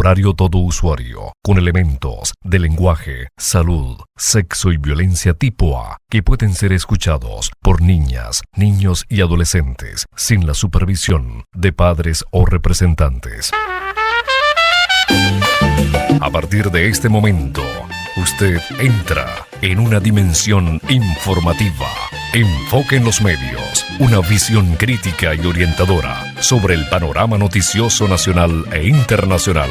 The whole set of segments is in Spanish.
horario todo usuario, con elementos de lenguaje, salud, sexo y violencia tipo A, que pueden ser escuchados por niñas, niños y adolescentes, sin la supervisión de padres o representantes. A partir de este momento, usted entra en una dimensión informativa. Enfoque en los medios, una visión crítica y orientadora sobre el panorama noticioso nacional e internacional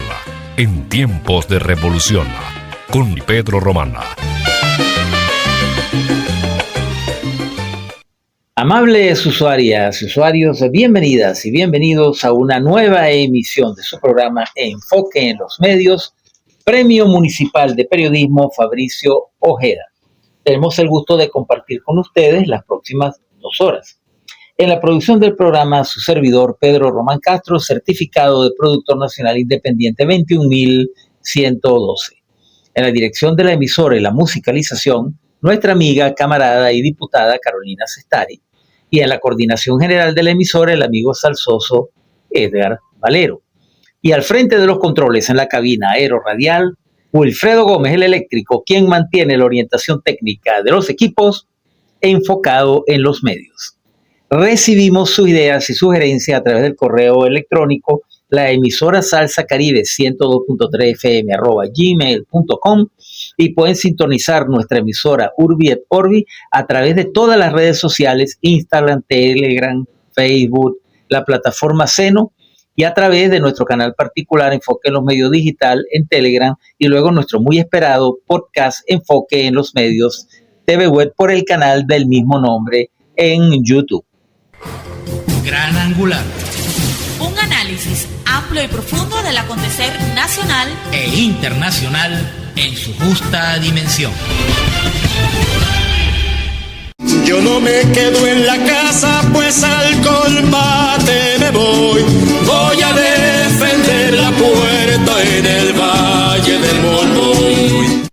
en tiempos de revolución, con Pedro Román. Amables usuarias y usuarios, bienvenidas y bienvenidos a una nueva emisión de su programa Enfoque en los Medios, Premio Municipal de Periodismo Fabricio Ojeda. Tenemos el gusto de compartir con ustedes las próximas 2 horas. En la producción del programa, su servidor Pedro Román Castro, certificado de productor nacional independiente 21112. En la dirección de la emisora y la musicalización, nuestra amiga, camarada y diputada Carolina Sestari. Y en la coordinación general de la emisora, el amigo salsoso Edgar Valero. Y al frente de los controles en la cabina aeroradial, Wilfredo Gómez, el eléctrico, quien mantiene la orientación técnica de los equipos enfocado en los medios. Recibimos sus ideas y sugerencias a través del correo electrónico, la emisora Salsa Caribe 102.3fm@gmail.com, y pueden sintonizar nuestra emisora Urbi et Orbi a través de todas las redes sociales, Instagram, Telegram, Facebook, la plataforma Seno, y a través de nuestro canal particular Enfoque en los Medios Digital en Telegram, y luego nuestro muy esperado podcast Enfoque en los Medios TV Web por el canal del mismo nombre en YouTube. Gran Angular. Un análisis amplio y profundo del acontecer nacional e internacional en su justa dimensión. Yo no me quedo en la casa, pues al combate me voy. Voy a defender la puerta en el Valle del Molmoy.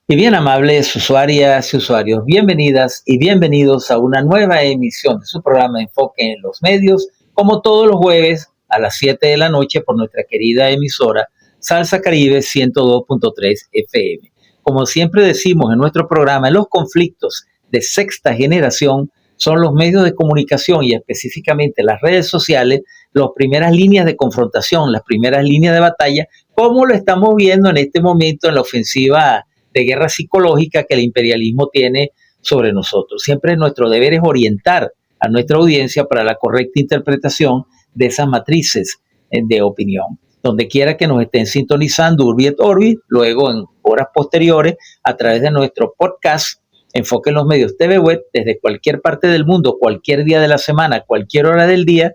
Y bien, amables usuarias y usuarios, bienvenidas y bienvenidos a una nueva emisión de su programa Enfoque en los Medios, como todos los jueves a las 7 de la noche por nuestra querida emisora Salsa Caribe 102.3 FM. Como siempre decimos en nuestro programa, los conflictos de sexta generación son los medios de comunicación y específicamente las redes sociales, las primeras líneas de confrontación, las primeras líneas de batalla, como lo estamos viendo en este momento en la ofensiva de guerra psicológica que el imperialismo tiene sobre nosotros. Siempre nuestro deber es orientar a nuestra audiencia para la correcta interpretación de esas matrices de opinión. Donde quiera que nos estén sintonizando, Urbi et Orbi, luego en horas posteriores, a través de nuestro podcast Enfoque en los Medios TV Web, desde cualquier parte del mundo, cualquier día de la semana, cualquier hora del día,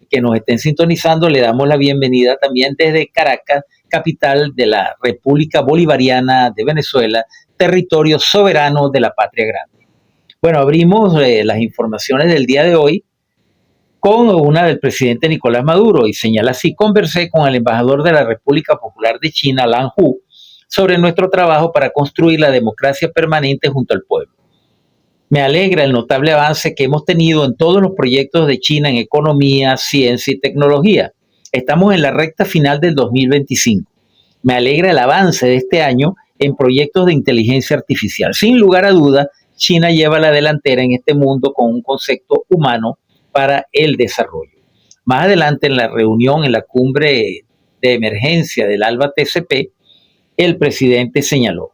que nos estén sintonizando, le damos la bienvenida también desde Caracas, capital de la República Bolivariana de Venezuela, territorio soberano de la patria grande. Bueno, abrimos las informaciones del día de hoy con una del presidente Nicolás Maduro, y señala así: conversé con el embajador de la República Popular de China, Lan Hu, sobre nuestro trabajo para construir la democracia permanente junto al pueblo. Me alegra el notable avance que hemos tenido en todos los proyectos de China en economía, ciencia y tecnología. Estamos en la recta final del 2025. Me alegra el avance de este año en proyectos de inteligencia artificial. Sin lugar a duda, China lleva la delantera en este mundo con un concepto humano para el desarrollo. Más adelante en la reunión, en la cumbre de emergencia del ALBA TCP, el presidente señaló: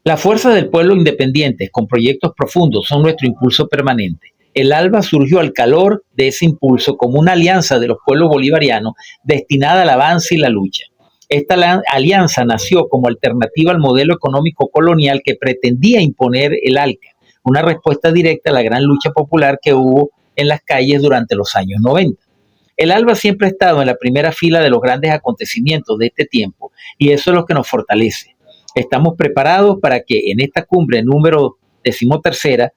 las fuerzas del pueblo independientes con proyectos profundos son nuestro impulso permanente. El ALBA surgió al calor de ese impulso como una alianza de los pueblos bolivarianos destinada al avance y la lucha. Esta alianza nació como alternativa al modelo económico colonial que pretendía imponer el ALCA, una respuesta directa a la gran lucha popular que hubo en las calles durante los años 90. El ALBA siempre ha estado en la primera fila de los grandes acontecimientos de este tiempo, y eso es lo que nos fortalece. Estamos preparados para que en esta cumbre número 13ª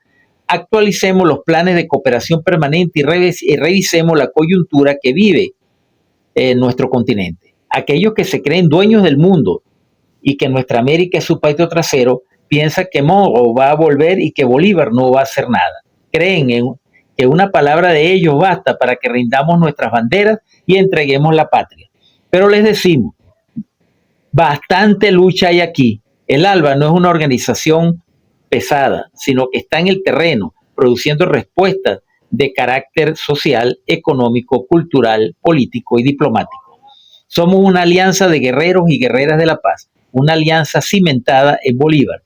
actualicemos los planes de cooperación permanente y revisemos la coyuntura que vive en nuestro continente. Aquellos que se creen dueños del mundo y que nuestra América es su patio trasero, piensan que Monroe va a volver y que Bolívar no va a hacer nada. Creen que una palabra de ellos basta para que rindamos nuestras banderas y entreguemos la patria. Pero les decimos, bastante lucha hay aquí. El ALBA no es una organización pesada, sino que está en el terreno, produciendo respuestas de carácter social, económico, cultural, político y diplomático. Somos una alianza de guerreros y guerreras de la paz, una alianza cimentada en Bolívar,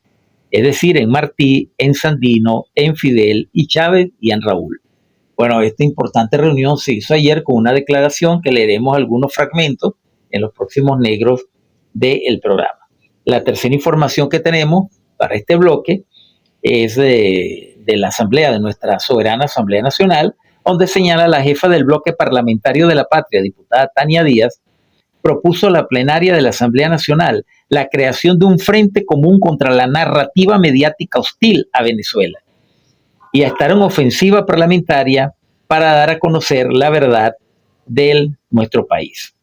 es decir, en Martí, en Sandino, en Fidel y Chávez y en Raúl. Bueno, esta importante reunión se hizo ayer con una declaración que leeremos algunos fragmentos en los próximos negros del programa. La tercera información que tenemos para este bloque es de la Asamblea, de nuestra soberana Asamblea Nacional, donde señala la jefa del bloque parlamentario de la Patria, diputada Tania Díaz, propuso la plenaria de la Asamblea Nacional la creación de un frente común contra la narrativa mediática hostil a Venezuela y a estar en ofensiva parlamentaria para dar a conocer la verdad de nuestro país.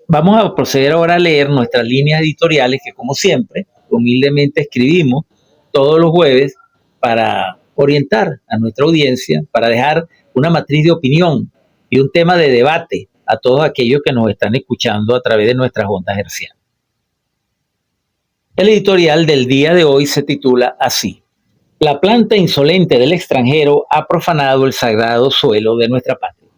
Vamos a proceder ahora a leer nuestras líneas editoriales que, como siempre, humildemente escribimos todos los jueves para orientar a nuestra audiencia, para dejar una matriz de opinión y un tema de debate a todos aquellos que nos están escuchando a través de nuestras ondas hercianas. El editorial del día de hoy se titula así: La planta insolente del extranjero ha profanado el sagrado suelo de nuestra patria.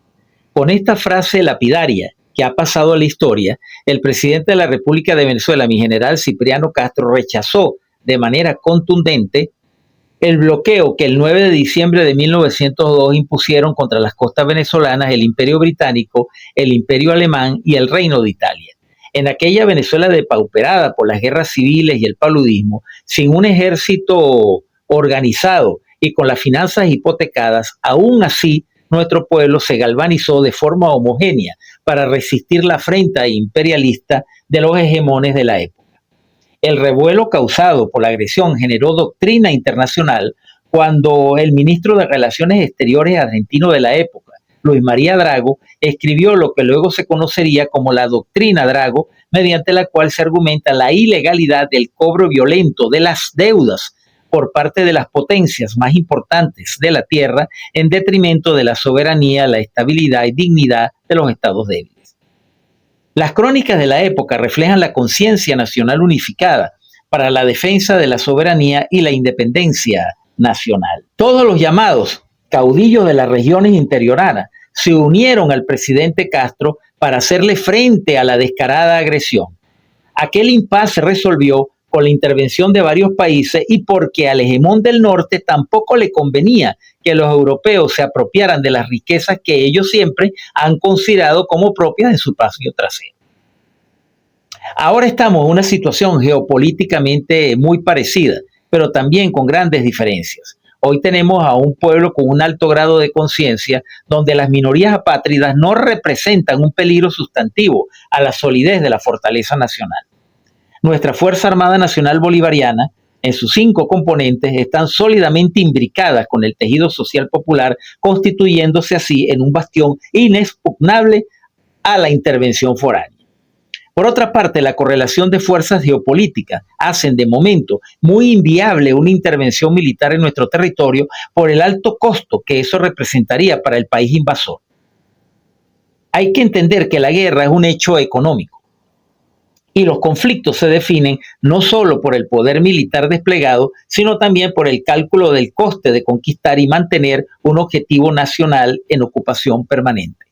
Con esta frase lapidaria que ha pasado a la historia, el presidente de la República de Venezuela, mi general Cipriano Castro, rechazó de manera contundente el bloqueo que el 9 de diciembre de 1902 impusieron contra las costas venezolanas el Imperio Británico, el Imperio Alemán y el Reino de Italia. En aquella Venezuela depauperada por las guerras civiles y el paludismo, sin un ejército organizado y con las finanzas hipotecadas, aún así nuestro pueblo se galvanizó de forma homogénea para resistir la afrenta imperialista de los hegemones de la época. El revuelo causado por la agresión generó doctrina internacional cuando el ministro de Relaciones Exteriores argentino de la época, Luis María Drago, escribió lo que luego se conocería como la doctrina Drago, mediante la cual se argumenta la ilegalidad del cobro violento de las deudas por parte de las potencias más importantes de la tierra en detrimento de la soberanía, la estabilidad y dignidad de los estados débiles. Las crónicas de la época reflejan la conciencia nacional unificada para la defensa de la soberanía y la independencia nacional. Todos los llamados caudillos de las regiones interioranas se unieron al presidente Castro para hacerle frente a la descarada agresión. Aquel impasse se resolvió con la intervención de varios países y porque al hegemón del norte tampoco le convenía que los europeos se apropiaran de las riquezas que ellos siempre han considerado como propias de su patio trasero. Ahora estamos en una situación geopolíticamente muy parecida, pero también con grandes diferencias. Hoy tenemos a un pueblo con un alto grado de conciencia, donde las minorías apátridas no representan un peligro sustantivo a la solidez de la fortaleza nacional. Nuestra Fuerza Armada Nacional Bolivariana, en sus 5 componentes, están sólidamente imbricadas con el tejido social popular, constituyéndose así en un bastión inexpugnable a la intervención foránea. Por otra parte, la correlación de fuerzas geopolíticas hacen de momento muy inviable una intervención militar en nuestro territorio por el alto costo que eso representaría para el país invasor. Hay que entender que la guerra es un hecho económico y los conflictos se definen no solo por el poder militar desplegado, sino también por el cálculo del coste de conquistar y mantener un objetivo nacional en ocupación permanente.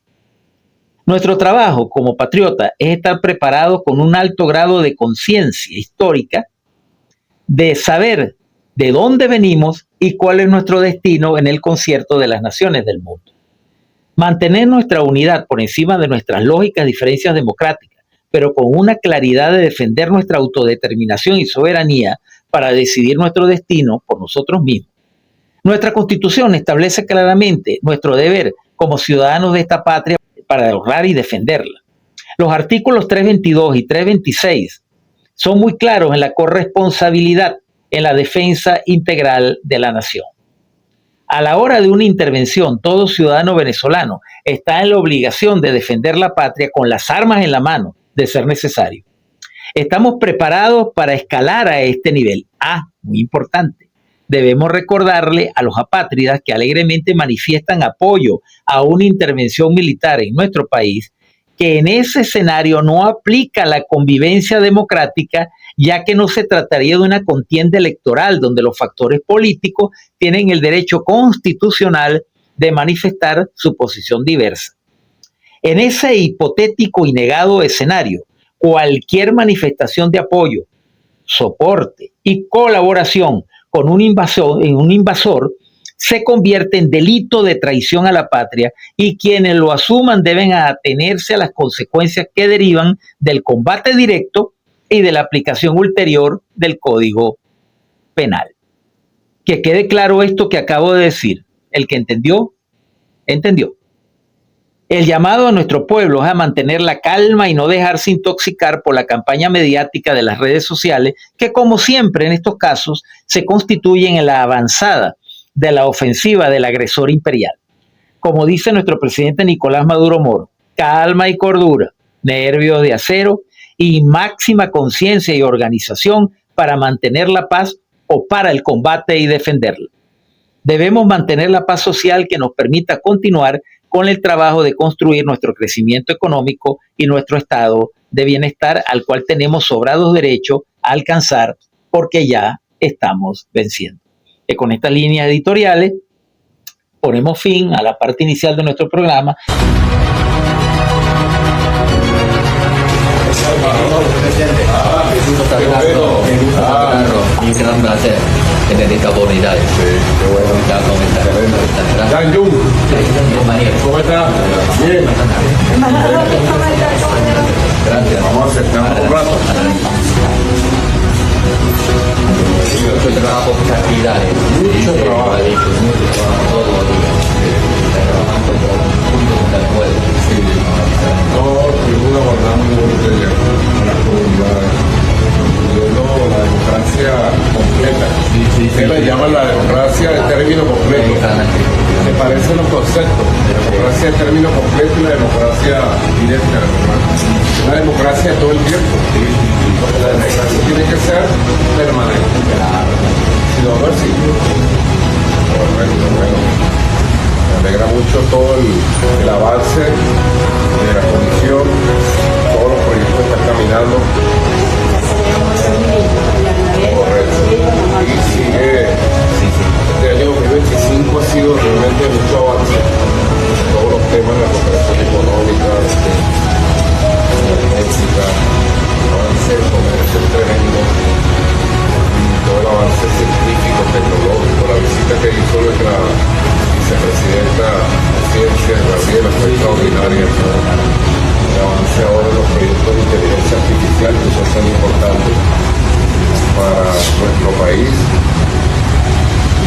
Nuestro trabajo como patriota es estar preparados con un alto grado de conciencia histórica, de saber de dónde venimos y cuál es nuestro destino en el concierto de las naciones del mundo. Mantener nuestra unidad por encima de nuestras lógicas diferencias democráticas, pero con una claridad de defender nuestra autodeterminación y soberanía para decidir nuestro destino por nosotros mismos. Nuestra Constitución establece claramente nuestro deber como ciudadanos de esta patria para honrar y defenderla. Los artículos 322 y 326 son muy claros en la corresponsabilidad en la defensa integral de la nación. A la hora de una intervención, todo ciudadano venezolano está en la obligación de defender la patria con las armas en la mano, de ser necesario. Estamos preparados para escalar a este nivel. Muy importante. Debemos recordarle a los apátridas que alegremente manifiestan apoyo a una intervención militar en nuestro país que en ese escenario no aplica la convivencia democrática, ya que no se trataría de una contienda electoral donde los factores políticos tienen el derecho constitucional de manifestar su posición diversa. En ese hipotético y negado escenario, cualquier manifestación de apoyo, soporte y colaboración con un invasor se convierte en delito de traición a la patria y quienes lo asuman deben atenerse a las consecuencias que derivan del combate directo y de la aplicación ulterior del Código Penal. Que quede claro esto que acabo de decir. El que entendió, entendió. El llamado a nuestro pueblo es a mantener la calma y no dejarse intoxicar por la campaña mediática de las redes sociales, que como siempre en estos casos se constituyen en la avanzada de la ofensiva del agresor imperial. Como dice nuestro presidente Nicolás Maduro Moro, calma y cordura, nervios de acero y máxima conciencia y organización para mantener la paz o para el combate y defenderla. Debemos mantener la paz social que nos permita continuar con el trabajo de construir nuestro crecimiento económico y nuestro estado de bienestar al cual tenemos sobrados derechos a alcanzar porque ya estamos venciendo. Que con estas líneas editoriales ponemos fin a la parte inicial de nuestro programa. Un gran placer tener esta oportunidad. ¿Cómo está? Bien. Gracias. Vamos a acercarnos un rato. Mucho trabajo, muchas actividades. Mucho trabajo. Todos los días. Trabajando junto con el pueblo. No, tuvimos una jornada muy bonita ayer con las comunidades. Viendo la democracia completa. Se le llama la democracia de término completo. Me parecen los conceptos. La democracia de término completo y la democracia directa. Una democracia de todo el tiempo. Porque la democracia tiene que ser permanente. Si no, no existe. Correcto, bueno. Me alegra mucho todo el avance de la comisión, todos los proyectos que están caminando. Correcto. Y sigue, este año 2025 ha sido realmente mucho avance en todos los temas de la cooperación económica, energética, avance del comercio tremendo, todo el avance científico, tecnológico, la visita que hizo nuestra vicepresidenta de Ciencias, Gabriela, fue extraordinaria. El avance ahora en los proyectos de inteligencia artificial que son tan importantes para nuestro país,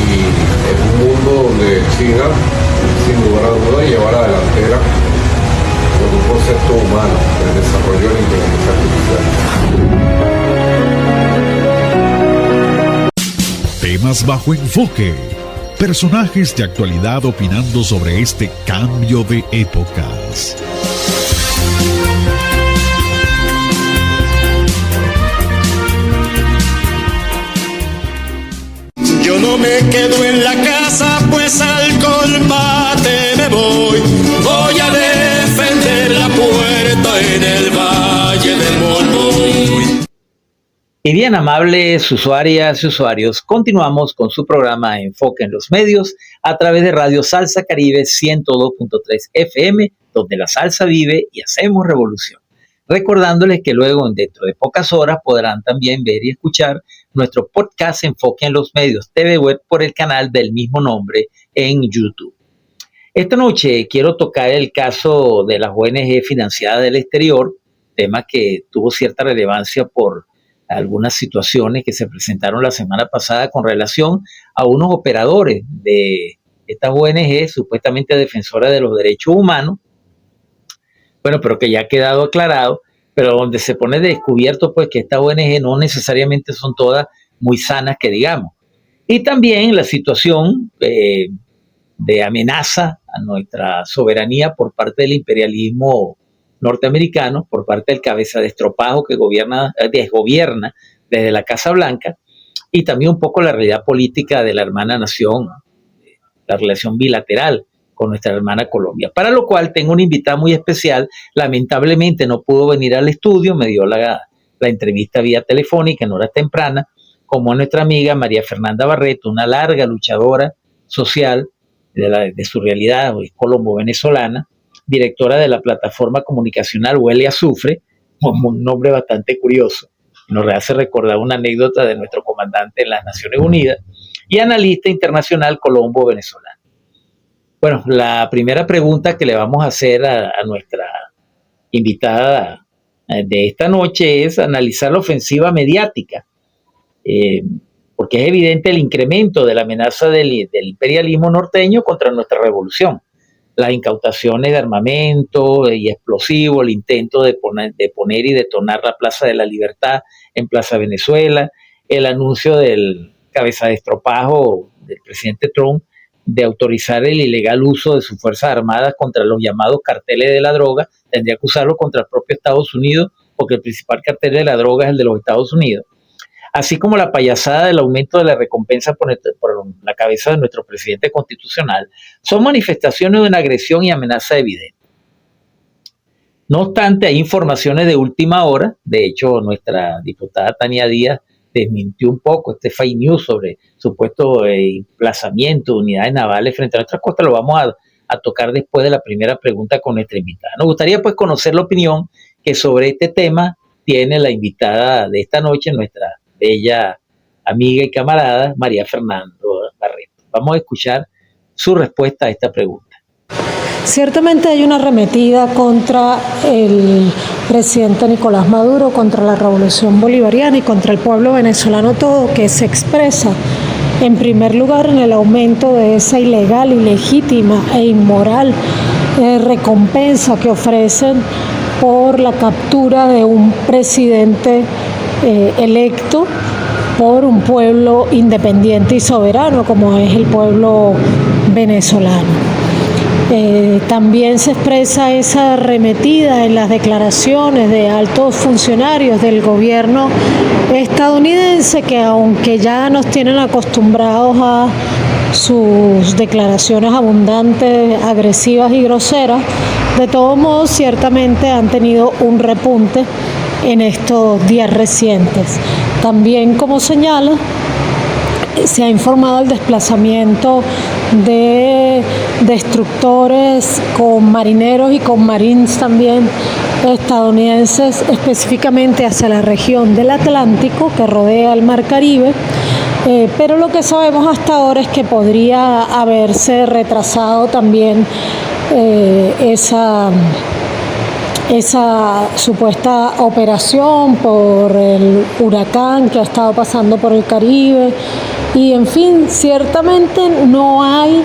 y es un mundo donde China, sin lugar a dudas, lleva a la delantera con un concepto humano del desarrollo de la inteligencia artificial. Temas bajo enfoque. Personajes de actualidad opinando sobre este cambio de épocas. Yo no me quedo en la casa, pues al combate me voy. Voy a defender la puerta en el Valle del Molmoy. Y bien, amables usuarias y usuarios, continuamos con su programa Enfoque en los Medios a través de Radio Salsa Caribe 102.3 FM, donde la salsa vive y hacemos revolución. Recordándoles que luego, dentro de pocas horas, podrán también ver y escuchar nuestro podcast Enfoque en los Medios TV Web por el canal del mismo nombre en YouTube. Esta noche quiero tocar el caso de las ONG financiadas del exterior, tema que tuvo cierta relevancia por algunas situaciones que se presentaron la semana pasada con relación a unos operadores de estas ONG supuestamente defensoras de los derechos humanos, bueno, pero que ya ha quedado aclarado, pero donde se pone de descubierto pues que estas ONG no necesariamente son todas muy sanas que digamos. Y también la situación de amenaza a nuestra soberanía por parte del imperialismo norteamericano, por parte del cabeza de estropajo que desgobierna desde la Casa Blanca, y también un poco la realidad política de la hermana nación, la relación bilateral con nuestra hermana Colombia. Para lo cual tengo una invitada muy especial. Lamentablemente no pudo venir al estudio, me dio la entrevista vía telefónica en horas tempranas, como nuestra amiga María Fernanda Barreto, una larga luchadora social de su realidad, es colombo-venezolana, directora de la plataforma comunicacional Huele Azufre, un nombre bastante curioso, nos hace recordar una anécdota de nuestro comandante en las Naciones Unidas, y analista internacional colombo-venezolana. Bueno, la primera pregunta que le vamos a hacer a nuestra invitada de esta noche es analizar la ofensiva mediática, porque es evidente el incremento de la amenaza del imperialismo norteño contra nuestra revolución. Las incautaciones de armamento y explosivos, el intento de poner y detonar la Plaza de la Libertad en Plaza Venezuela, el anuncio del cabeza de estropajo del presidente Trump de autorizar el ilegal uso de sus Fuerzas Armadas contra los llamados carteles de la droga. Tendría que usarlo contra el propio Estados Unidos, porque el principal cartel de la droga es el de los Estados Unidos. Así como la payasada del aumento de la recompensa por la cabeza de nuestro presidente constitucional, son manifestaciones de una agresión y amenaza evidente. No obstante, hay informaciones de última hora. De hecho, nuestra diputada Tania Díaz desmintió un poco este fake news sobre supuesto emplazamiento de unidades navales frente a nuestras costas. Lo vamos a tocar después de la primera pregunta con nuestra invitada. Nos gustaría pues conocer la opinión que sobre este tema tiene la invitada de esta noche, nuestra bella amiga y camarada María Fernanda Barreto. Vamos a escuchar su respuesta a esta pregunta. Ciertamente hay una arremetida contra el presidente Nicolás Maduro, contra la revolución bolivariana y contra el pueblo venezolano todo, que se expresa en primer lugar en el aumento de esa ilegal, ilegítima e inmoral recompensa que ofrecen por la captura de un presidente electo por un pueblo independiente y soberano como es el pueblo venezolano. También se expresa esa arremetida en las declaraciones de altos funcionarios del gobierno estadounidense, que aunque ya nos tienen acostumbrados a sus declaraciones abundantes, agresivas y groseras, de todos modos ciertamente han tenido un repunte en estos días recientes. También, como señala, se ha informado el desplazamiento de destructores con marineros y con marines también estadounidenses, específicamente hacia la región del Atlántico que rodea el Mar Caribe, pero lo que sabemos hasta ahora es que podría haberse retrasado también esa supuesta operación por el huracán que ha estado pasando por el Caribe. Y en fin, ciertamente no hay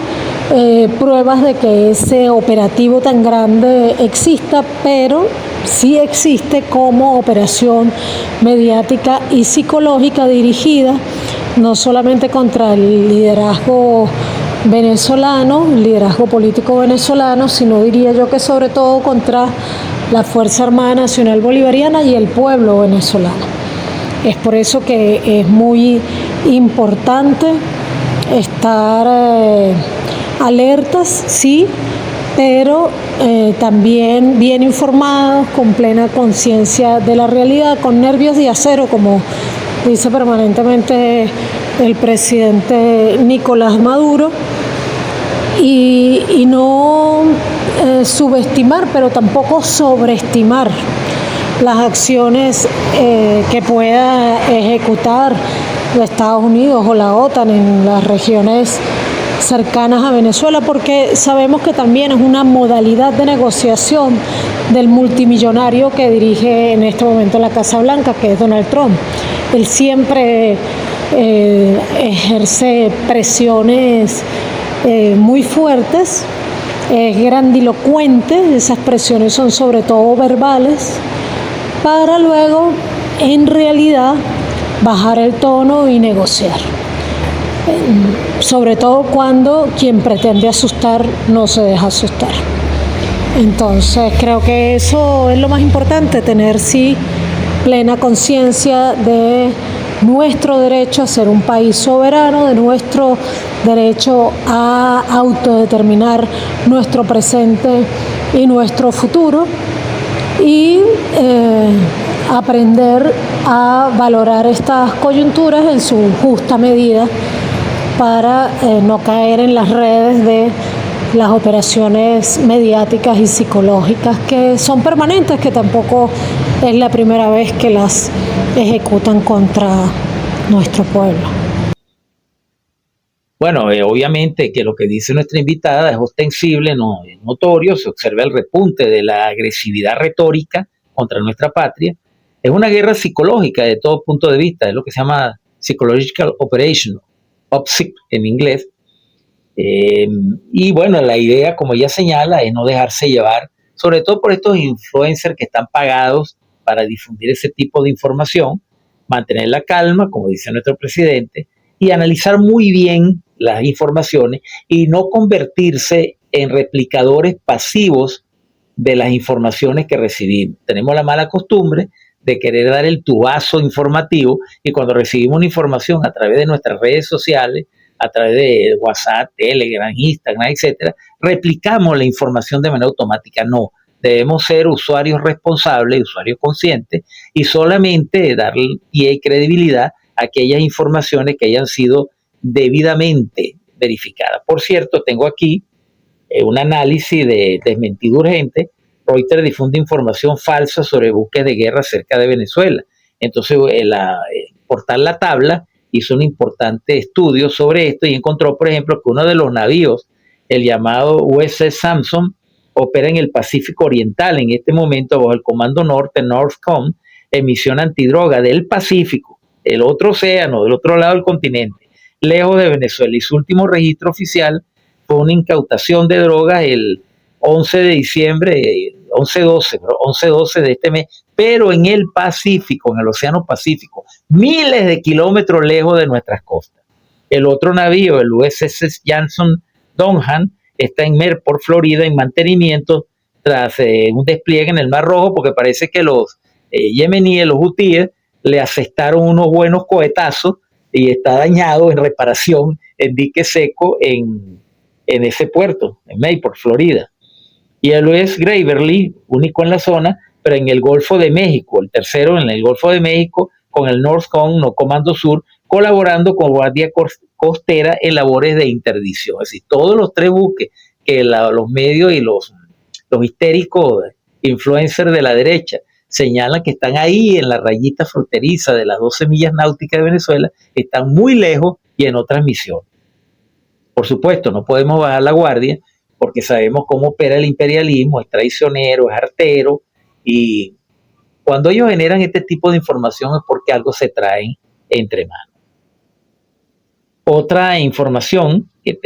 pruebas de que ese operativo tan grande exista, pero sí existe como operación mediática y psicológica dirigida no solamente contra el liderazgo venezolano, el liderazgo político venezolano, sino diría yo que sobre todo contra la Fuerza Armada Nacional Bolivariana y el pueblo venezolano. Es por eso que es muy importante estar alertas, sí, pero también bien informados, con plena conciencia de la realidad, con nervios de acero, como dice permanentemente el presidente Nicolás Maduro, y no subestimar, pero tampoco sobreestimar las acciones que pueda ejecutar los Estados Unidos o la OTAN en las regiones cercanas a Venezuela, porque sabemos que también es una modalidad de negociación del multimillonario que dirige en este momento la Casa Blanca, que es Donald Trump. Él siempre ejerce presiones muy fuertes, es grandilocuente, esas presiones son sobre todo verbales, para luego en realidad bajar el tono y negociar. Sobre todo cuando quien pretende asustar no se deja asustar. Entonces creo que eso es lo más importante, tener sí plena conciencia de nuestro derecho a ser un país soberano, de nuestro derecho a autodeterminar nuestro presente y nuestro futuro, y aprender a valorar estas coyunturas en su justa medida para no caer en las redes de las operaciones mediáticas y psicológicas que son permanentes, que tampoco es la primera vez que las ejecutan contra nuestro pueblo. Bueno, obviamente que lo que dice nuestra invitada es ostensible, no es notorio, se observa el repunte de la agresividad retórica contra nuestra patria. Es una guerra psicológica de todo punto de vista, es lo que se llama Psychological Operation, OPSIC en inglés. Y bueno, la idea, como ella señala, es no dejarse llevar, sobre todo por estos influencers que están pagados para difundir ese tipo de información, mantener la calma, como dice nuestro presidente, y analizar muy bien las informaciones y no convertirse en replicadores pasivos de las informaciones que recibimos. Tenemos la mala costumbre de querer dar el tubazo informativo, y cuando recibimos una información a través de nuestras redes sociales, a través de WhatsApp, Telegram, Instagram, etcétera, replicamos la información de manera automática. No, debemos ser usuarios responsables, usuarios conscientes, y solamente darle pie y credibilidad a aquellas informaciones que hayan sido debidamente verificadas. Por cierto, tengo aquí un análisis de desmentido urgente. Reuters difunde información falsa sobre buques de guerra cerca de Venezuela. Entonces, el portal La Tabla hizo un importante estudio sobre esto y encontró, por ejemplo, que uno de los navíos, el llamado USS Samson, opera en el Pacífico Oriental en este momento bajo el Comando Norte, NORTHCOM, en misión antidroga del Pacífico, el otro océano, del otro lado del continente, lejos de Venezuela. Y su último registro oficial fue una incautación de drogas el 11 de diciembre, 11-12 de este mes, pero en el Pacífico, en el Océano Pacífico, miles de kilómetros lejos de nuestras costas. El otro navío, el USS Jackson Donhan, está en Merport, Florida, en mantenimiento tras un despliegue en el Mar Rojo, porque parece que los yemeníes, los hutíes, le asestaron unos buenos cohetazos y está dañado en reparación en dique seco en ese puerto, en Mayport, Florida. Y el USS Gravely, único en la zona, pero en el Golfo de México, el tercero en el Golfo de México, con el NORTHCOM, no Comando Sur, colaborando con Guardia Costera en labores de interdicción. Es decir, todos los tres buques que los medios y los histéricos influencers de la derecha señalan que están ahí en la rayita fronteriza de las 12 millas náuticas de Venezuela, están muy lejos y en otras misiones. Por supuesto, no podemos bajar la guardia porque sabemos cómo opera el imperialismo, es traicionero, es artero, y cuando ellos generan este tipo de información es porque algo se traen entre manos. Otra información que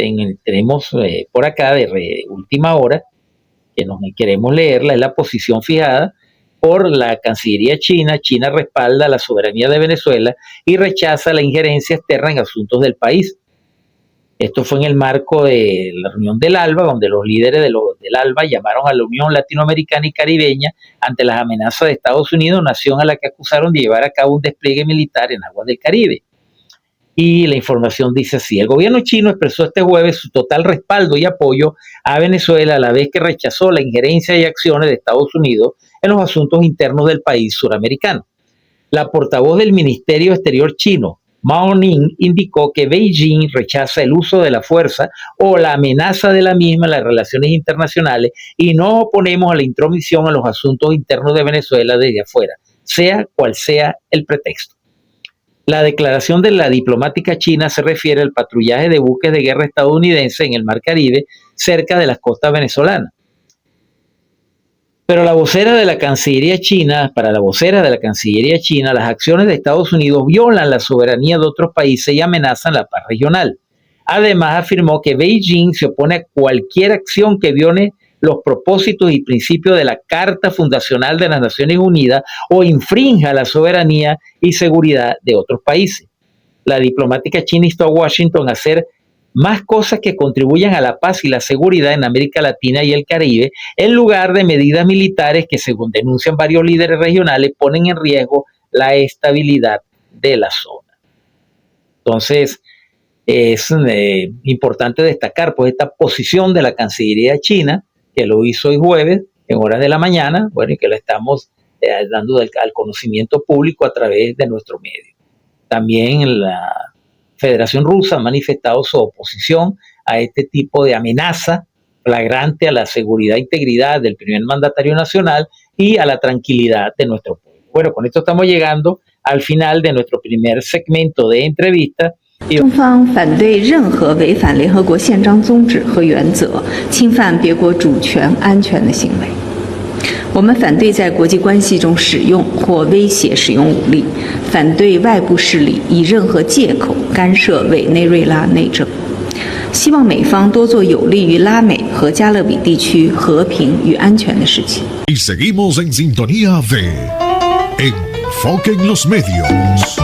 tenemos por acá de última hora, que nos queremos leerla, es la posición fijada por la Cancillería china. China respalda la soberanía de Venezuela y rechaza la injerencia externa en asuntos del país. Esto fue en el marco de la reunión del ALBA, donde los líderes del ALBA llamaron a la Unión Latinoamericana y Caribeña ante las amenazas de Estados Unidos, nación a la que acusaron de llevar a cabo un despliegue militar en aguas del Caribe. Y la información dice así: el gobierno chino expresó este jueves su total respaldo y apoyo a Venezuela, a la vez que rechazó la injerencia y acciones de Estados Unidos en los asuntos internos del país suramericano. La portavoz del Ministerio Exterior chino, Mao Ning, indicó que Beijing rechaza el uso de la fuerza o la amenaza de la misma en las relaciones internacionales y no oponemos a la intromisión en los asuntos internos de Venezuela desde afuera, sea cual sea el pretexto. La declaración de la diplomática china se refiere al patrullaje de buques de guerra estadounidense en el Mar Caribe cerca de las costas venezolanas. Pero la vocera de la Cancillería china, las acciones de Estados Unidos violan la soberanía de otros países y amenazan la paz regional. Además, afirmó que Beijing se opone a cualquier acción que viole los propósitos y principios de la Carta Fundacional de las Naciones Unidas o infrinja la soberanía y seguridad de otros países. La diplomática china instó a Washington a hacer más cosas que contribuyan a la paz y la seguridad en América Latina y el Caribe, en lugar de medidas militares que, según denuncian varios líderes regionales, ponen en riesgo la estabilidad de la zona. Entonces, Es importante destacar pues esta posición de la Cancillería china, que lo hizo hoy jueves en horas de la mañana, bueno, y que la estamos dando al conocimiento público a través de nuestro medio. También la Federación Rusa ha manifestado su oposición a este tipo de amenaza flagrante a la seguridad e integridad del primer mandatario nacional y a la tranquilidad de nuestro pueblo. Bueno, con esto estamos llegando al final de nuestro primer segmento de entrevista. 中方反对任何违反联合国宪章宗旨和原则、侵犯别国主权安全的行为。我们反对在国际关系中使用或威胁使用武力，反对外部势力以任何借口干涉委内瑞拉内政。希望美方多做有利于拉美和加勒比地区和平与安全的事情。Y seguimos en sintonía de Enfoque en los Medios.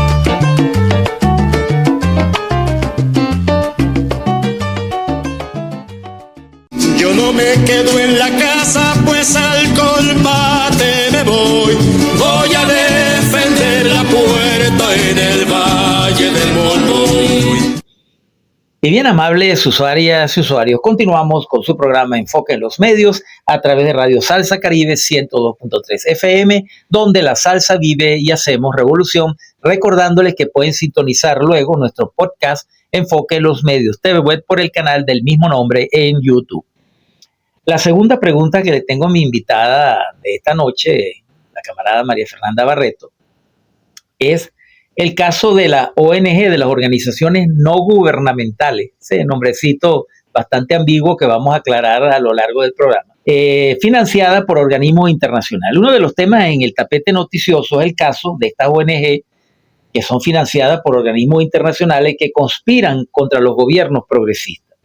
Yo no me quedo en la casa, pues al combate me voy. Voy a defender la puerta en el Valle del Molmoy. Y bien, amables usuarias y usuarios, continuamos con su programa Enfoque en los Medios a través de Radio Salsa Caribe 102.3 FM, donde la salsa vive y hacemos revolución, recordándoles que pueden sintonizar luego nuestro podcast Enfoque en los Medios TV Web por el canal del mismo nombre en YouTube. La segunda pregunta que le tengo a mi invitada de esta noche, la camarada María Fernanda Barreto, es el caso de la ONG, de las organizaciones no gubernamentales, ese nombrecito bastante ambiguo que vamos a aclarar a lo largo del programa, financiada por organismos internacionales. Uno de los temas en el tapete noticioso es el caso de estas ONG que son financiadas por organismos internacionales que conspiran contra los gobiernos progresistas.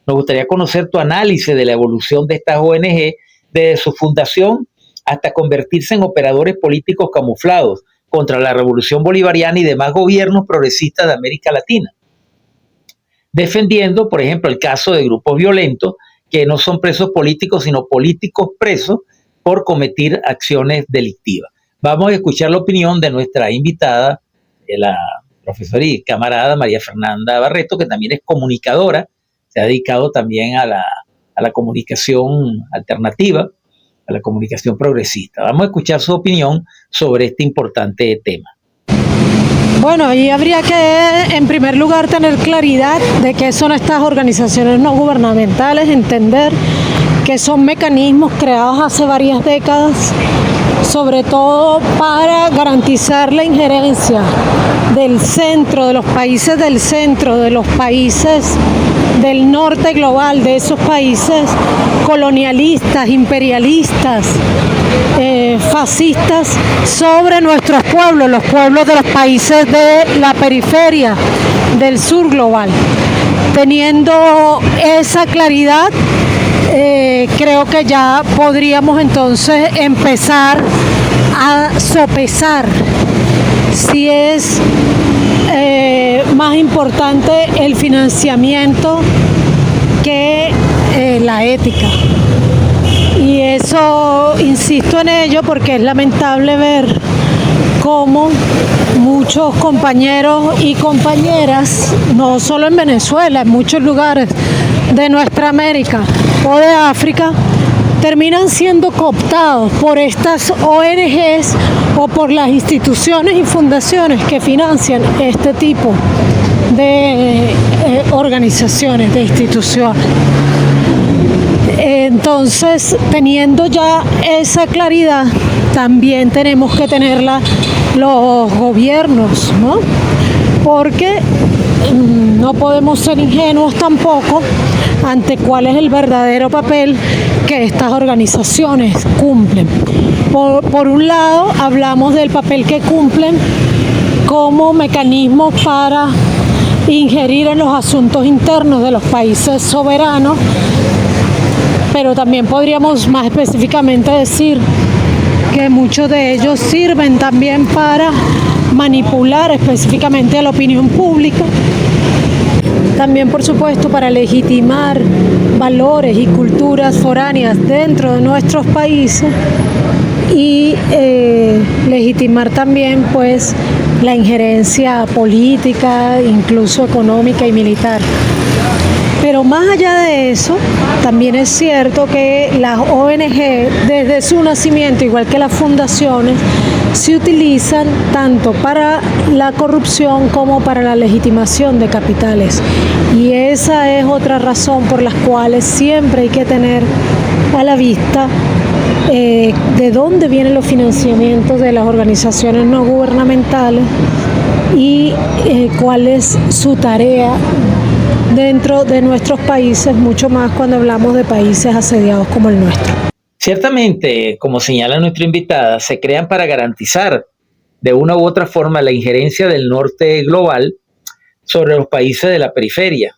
Nos gustaría conocer tu análisis de la evolución de estas ONG desde su fundación hasta convertirse en operadores políticos camuflados contra la revolución bolivariana y demás gobiernos progresistas de América Latina, defendiendo, por ejemplo, el caso de grupos violentos que no son presos políticos, sino políticos presos por cometer acciones delictivas. Vamos a escuchar la opinión de nuestra invitada, la profesora y camarada María Fernanda Barreto, que también es comunicadora, se ha dedicado también a la comunicación alternativa, a la comunicación progresista. Vamos a escuchar su opinión sobre este importante tema. Bueno, ahí habría que, en primer lugar, tener claridad de qué son estas organizaciones no gubernamentales, entender que son mecanismos creados hace varias décadas, sobre todo para garantizar la injerencia del centro, de los países del centro, de los países del norte global, de esos países colonialistas, imperialistas, fascistas, sobre nuestros pueblos, los pueblos de los países de la periferia del sur global. Teniendo esa claridad, creo que ya podríamos entonces empezar a sopesar si es más importante el financiamiento que la ética. Y eso, insisto en ello, porque es lamentable ver cómo muchos compañeros y compañeras, no solo en Venezuela, en muchos lugares de nuestra América o de África, terminan siendo cooptados por estas ONGs o por las instituciones y fundaciones que financian este tipo de organizaciones, de instituciones. Entonces, teniendo ya esa claridad, también tenemos que tenerla los gobiernos, ¿no? Porque no podemos ser ingenuos tampoco ante cuál es el verdadero papel que estas organizaciones cumplen. Por un lado, hablamos del papel que cumplen como mecanismos para ingerir en los asuntos internos de los países soberanos, pero también podríamos más específicamente decir que muchos de ellos sirven también para manipular específicamente a la opinión pública. También, por supuesto, para legitimar valores y culturas foráneas dentro de nuestros países y legitimar también, pues, la injerencia política, incluso económica y militar. Pero más allá de eso, también es cierto que las ONG, desde su nacimiento, igual que las fundaciones, se utilizan tanto para la corrupción como para la legitimación de capitales. Y esa es otra razón por las cuales siempre hay que tener a la vista de dónde vienen los financiamientos de las organizaciones no gubernamentales y cuál es su tarea dentro de nuestros países, mucho más cuando hablamos de países asediados como el nuestro. Ciertamente, como señala nuestra invitada, se crean para garantizar de una u otra forma la injerencia del norte global sobre los países de la periferia,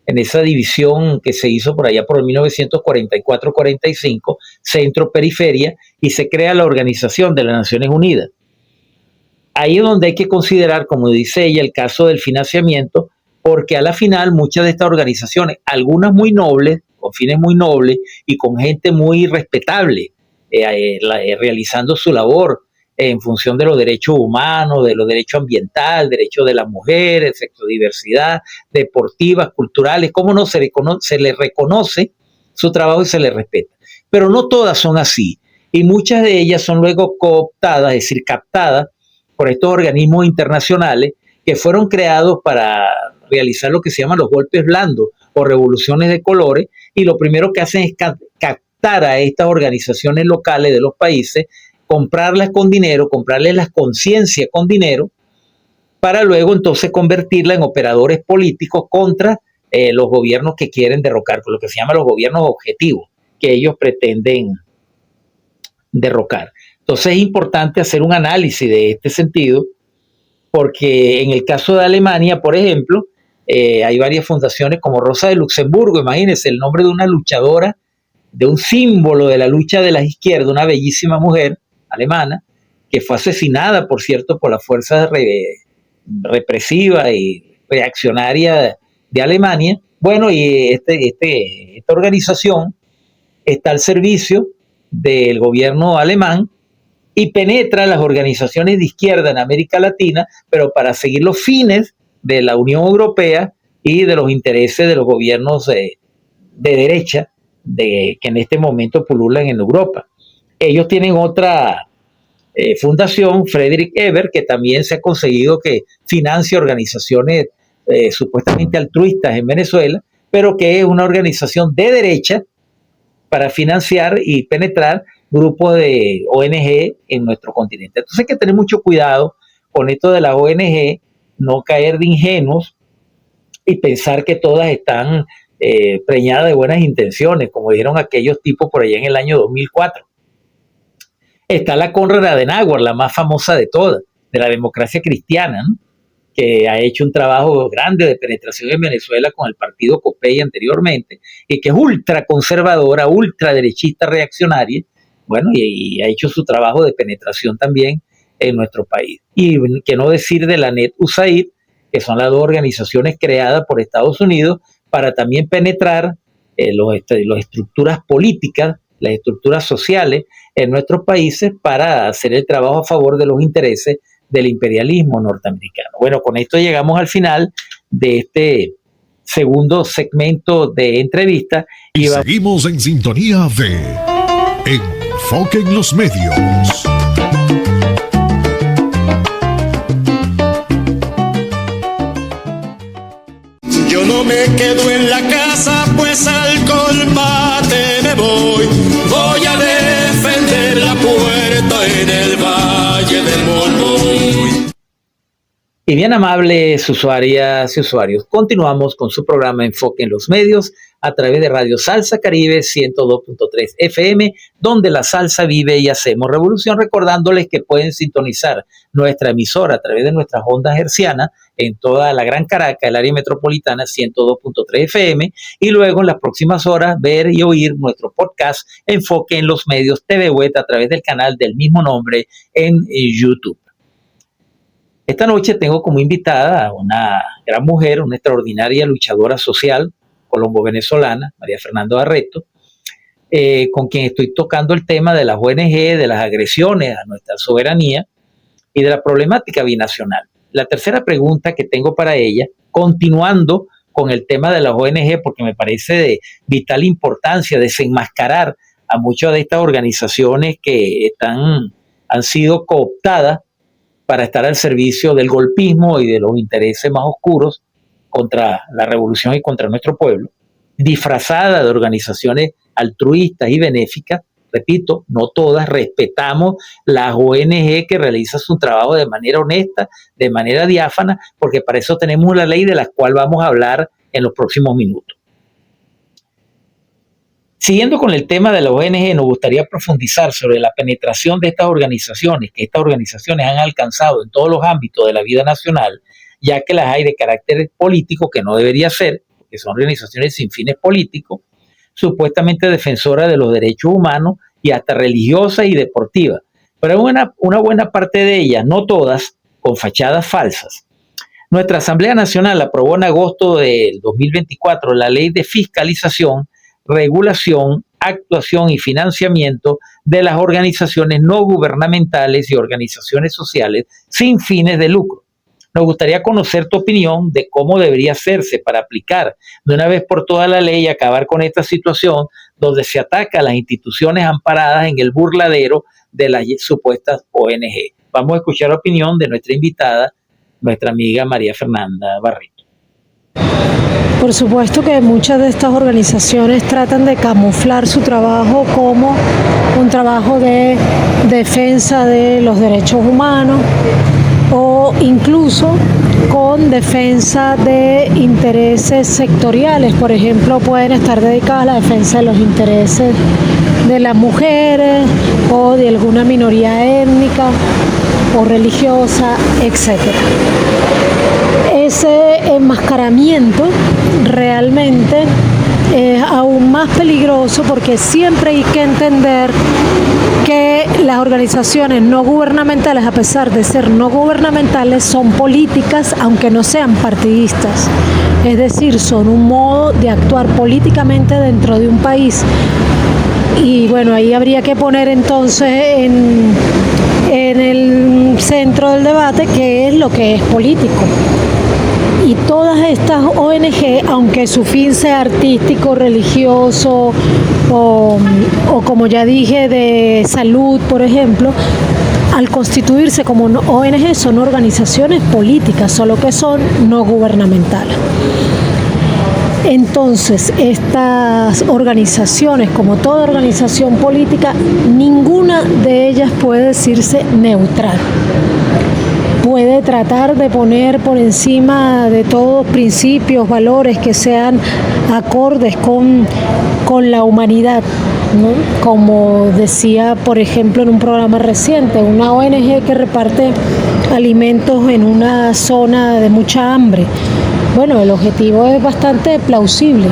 en esa división que se hizo por allá por el 1944-45, centro-periferia, y se crea la Organización de las Naciones Unidas. Ahí es donde hay que considerar, como dice ella, el caso del financiamiento, porque a la final muchas de estas organizaciones, algunas muy nobles, con fines muy nobles y con gente muy respetable, realizando su labor en función de los derechos humanos, de los derechos ambientales, derechos de las mujeres, sexodiversidad, deportivas, culturales, cómo no se les reconoce su trabajo y se les respeta. Pero no todas son así, y muchas de ellas son luego cooptadas, es decir, captadas por estos organismos internacionales que fueron creados para realizar lo que se llaman los golpes blandos o revoluciones de colores, y lo primero que hacen es captar a estas organizaciones locales de los países, comprarlas con dinero, comprarles las conciencias con dinero, para luego entonces convertirla en operadores políticos contra los gobiernos que quieren derrocar, lo que se llama los gobiernos objetivos, que ellos pretenden derrocar. Entonces es importante hacer un análisis de este sentido, porque en el caso de Alemania, por ejemplo, hay varias fundaciones como Rosa de Luxemburgo, imagínense el nombre de una luchadora, de un símbolo de la lucha de las izquierdas, una bellísima mujer alemana, que fue asesinada, por cierto, por las fuerzas represivas y reaccionarias de Alemania. Bueno, y esta organización está al servicio del gobierno alemán y penetra las organizaciones de izquierda en América Latina, pero para seguir los fines de la Unión Europea y de los intereses de los gobiernos de derecha que en este momento pululan en Europa. Ellos tienen otra fundación, Friedrich Ebert, que también se ha conseguido que financia organizaciones supuestamente altruistas en Venezuela, pero que es una organización de derecha para financiar y penetrar grupos de ONG en nuestro continente. Entonces hay que tener mucho cuidado con esto de la ONG, no caer de ingenuos y pensar que todas están preñadas de buenas intenciones, como dijeron aquellos tipos por allá en el año 2004. Está la Konrad Adenauer, la más famosa de todas, de la democracia cristiana, ¿no?, que ha hecho un trabajo grande de penetración en Venezuela con el partido COPEI anteriormente, y que es ultraconservadora, ultraderechista, reaccionaria, bueno, y ha hecho su trabajo de penetración también en nuestro país. Y que no decir de la Net USAID, que son las dos organizaciones creadas por Estados Unidos para también penetrar las estructuras políticas, las estructuras sociales en nuestros países para hacer el trabajo a favor de los intereses del imperialismo norteamericano. Bueno, con esto llegamos al final de este segundo segmento de entrevista. Y seguimos en sintonía de Enfoque en los Medios. Yo no me quedo en la casa, pues al combate me voy. Voy a defender la puerta en el Valle del Molmoy. Y bien amables usuarias y usuarios, continuamos con su programa Enfoque en los Medios a través de Radio Salsa Caribe 102.3 FM, donde la salsa vive y hacemos revolución, recordándoles que pueden sintonizar nuestra emisora a través de nuestras ondas hercianas en toda la Gran Caracas, el área metropolitana 102.3 FM, y luego en las próximas horas ver y oír nuestro podcast Enfoque en los Medios TV Web a través del canal del mismo nombre en YouTube. Esta noche tengo como invitada a una gran mujer, una extraordinaria luchadora social colombo-venezolana, María Fernanda Barreto, con quien estoy tocando el tema de las ONG, de las agresiones a nuestra soberanía y de la problemática binacional. La tercera pregunta que tengo para ella, continuando con el tema de las ONG, porque me parece de vital importancia desenmascarar a muchas de estas organizaciones que han sido cooptadas para estar al servicio del golpismo y de los intereses más oscuros contra la revolución y contra nuestro pueblo, disfrazada de organizaciones altruistas y benéficas. Repito, no todas, respetamos las ONG que realizan su trabajo de manera honesta, de manera diáfana, porque para eso tenemos una ley de la cual vamos a hablar en los próximos minutos. Siguiendo con el tema de la ONG, nos gustaría profundizar sobre la penetración de estas organizaciones, que estas organizaciones han alcanzado en todos los ámbitos de la vida nacional, ya que las hay de carácter político, que no debería ser, porque son organizaciones sin fines políticos, supuestamente defensoras de los derechos humanos y hasta religiosas y deportivas. Pero una buena parte de ellas, no todas, con fachadas falsas. Nuestra Asamblea Nacional aprobó en agosto del 2024 la Ley de Fiscalización, Regulación, Actuación y Financiamiento de las organizaciones no gubernamentales y organizaciones sociales sin fines de lucro. Nos gustaría conocer tu opinión de cómo debería hacerse para aplicar de una vez por todas la ley y acabar con esta situación donde se ataca a las instituciones amparadas en el burladero de las supuestas ONG. Vamos a escuchar la opinión de nuestra invitada, nuestra amiga María Fernanda Barrito. Por supuesto que muchas de estas organizaciones tratan de camuflar su trabajo como un trabajo de defensa de los derechos humanos o incluso con defensa de intereses sectoriales. Por ejemplo, pueden estar dedicadas a la defensa de los intereses de las mujeres o de alguna minoría étnica o religiosa, etc. Ese enmascaramiento realmente es aún más peligroso porque siempre hay que entender que las organizaciones no gubernamentales, a pesar de ser no gubernamentales, son políticas aunque no sean partidistas. Es decir, son un modo de actuar políticamente dentro de un país. Y bueno, ahí habría que poner entonces en el centro del debate qué es lo que es político. Y todas estas ONG, aunque su fin sea artístico, religioso o como ya dije, de salud, por ejemplo, al constituirse como ONG son organizaciones políticas, solo que son no gubernamentales. Entonces, estas organizaciones, como toda organización política, ninguna de ellas puede decirse neutral. Puede tratar de poner por encima de todos principios, valores que sean acordes con la humanidad, ¿no? Como decía, por ejemplo, en un programa reciente, una ONG que reparte alimentos en una zona de mucha hambre. Bueno, el objetivo es bastante plausible,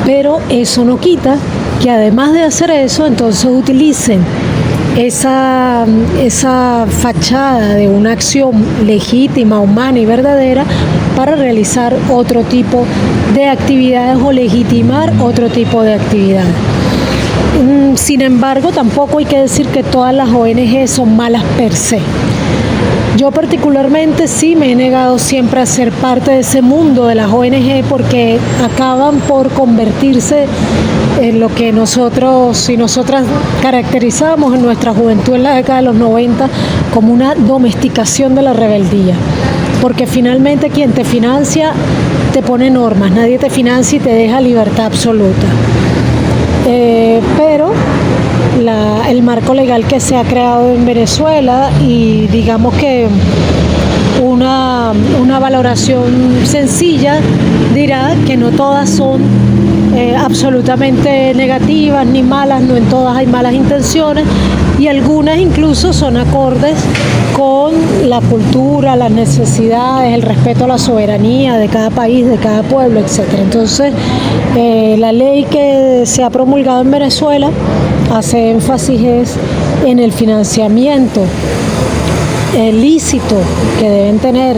pero eso no quita que además de hacer eso, entonces utilicen esa fachada de una acción legítima, humana y verdadera para realizar otro tipo de actividades o legitimar otro tipo de actividades. Sin embargo, tampoco hay que decir que todas las ONG son malas per se. Yo particularmente sí me he negado siempre a ser parte de ese mundo de las ONG porque acaban por convertirse en lo que nosotros y nosotras caracterizamos en nuestra juventud en la década de los 90 como una domesticación de la rebeldía. Porque finalmente quien te financia te pone normas, nadie te financia y te deja libertad absoluta. Pero el marco legal que se ha creado en Venezuela y digamos que una valoración sencilla dirá que no todas son absolutamente negativas ni malas, no en todas hay malas intenciones y algunas incluso son acordes con la cultura, las necesidades, el respeto a la soberanía de cada país, de cada pueblo, etc. Entonces, la ley que se ha promulgado en Venezuela hace énfasis en el financiamiento lícito que deben tener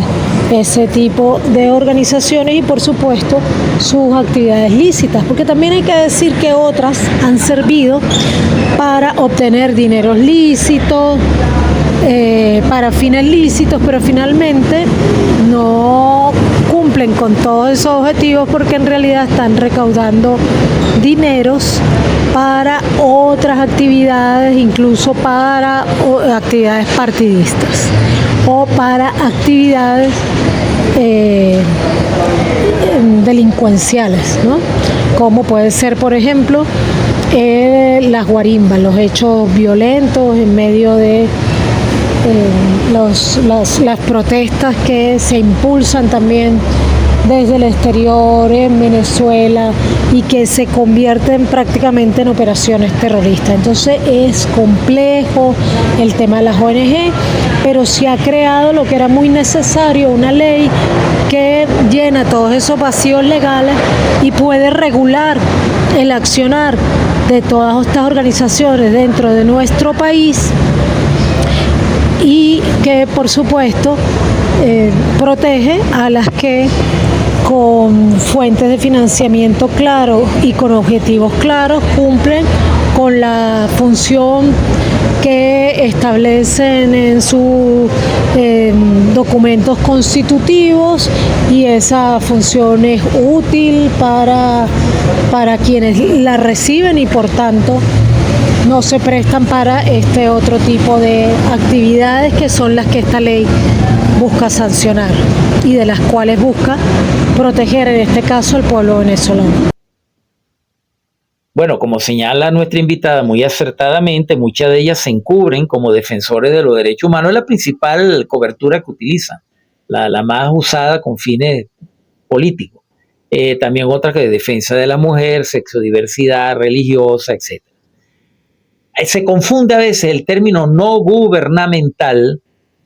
ese tipo de organizaciones y por supuesto sus actividades lícitas, porque también hay que decir que otras han servido para obtener dineros lícitos para fines lícitos, pero finalmente no cumplen con todos esos objetivos porque en realidad están recaudando dineros para otras actividades, incluso para actividades partidistas o para actividades delincuenciales, ¿no? Como puede ser, por ejemplo, las guarimbas, los hechos violentos en medio de las protestas que se impulsan también desde el exterior en Venezuela y que se convierten prácticamente en operaciones terroristas. Entonces es complejo el tema de las ONG, pero se ha creado lo que era muy necesario, una ley que llena todos esos vacíos legales y puede regular el accionar de todas estas organizaciones dentro de nuestro país y que por supuesto protege a las que con fuentes de financiamiento claros y con objetivos claros cumplen con la función que establecen en sus documentos constitutivos, y esa función es útil para quienes la reciben y por tanto no se prestan para este otro tipo de actividades que son las que esta ley busca sancionar y de las cuales busca proteger en este caso al pueblo venezolano. Bueno, como señala nuestra invitada muy acertadamente, muchas de ellas se encubren como defensores de los derechos humanos. Es la principal cobertura que utilizan, la más usada con fines políticos. También otra que de defensa de la mujer, sexodiversidad, religiosa, etc. Se confunde a veces el término no gubernamental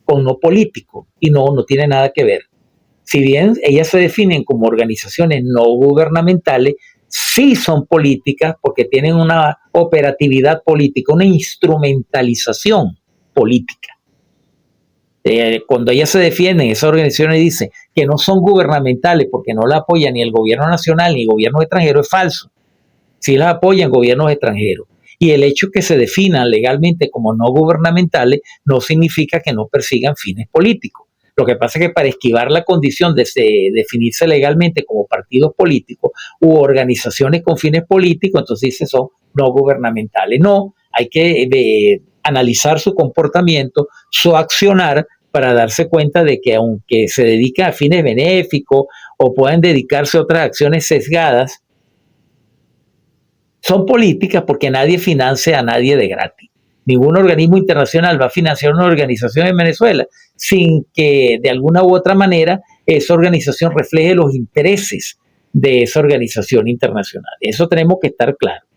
con no político, y no tiene nada que ver. Si bien ellas se definen como organizaciones no gubernamentales, sí son políticas porque tienen una operatividad política, una instrumentalización política. Cuando ellas se defienden, esas organizaciones dicen que no son gubernamentales porque no la apoya ni el gobierno nacional ni el gobierno extranjero, es falso. Sí las apoyan gobiernos extranjeros. Y el hecho que se definan legalmente como no gubernamentales no significa que no persigan fines políticos. Lo que pasa es que para esquivar la condición de definirse legalmente como partidos políticos u organizaciones con fines políticos, entonces dice son no gubernamentales. No, hay que analizar su comportamiento, su accionar, para darse cuenta de que aunque se dedica a fines benéficos o pueden dedicarse a otras acciones sesgadas, son políticas porque nadie financia a nadie de gratis. Ningún organismo internacional va a financiar una organización en Venezuela sin que de alguna u otra manera esa organización refleje los intereses de esa organización internacional. Eso tenemos que estar claros.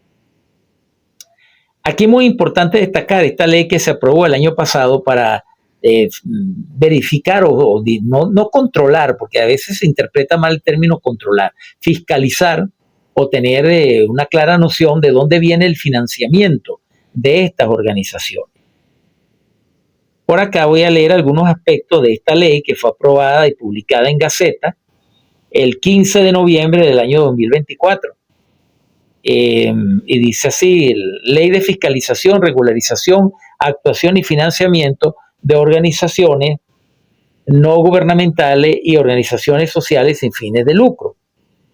Aquí es muy importante destacar esta ley que se aprobó el año pasado para verificar o no controlar, porque a veces se interpreta mal el término controlar, fiscalizar o tener una clara noción de dónde viene el financiamiento de estas organizaciones. Por acá voy a leer algunos aspectos de esta ley que fue aprobada y publicada en Gaceta el 15 de noviembre del año 2024. Y dice así: Ley de Fiscalización, Regularización, Actuación y Financiamiento de Organizaciones no gubernamentales y organizaciones sociales sin fines de lucro.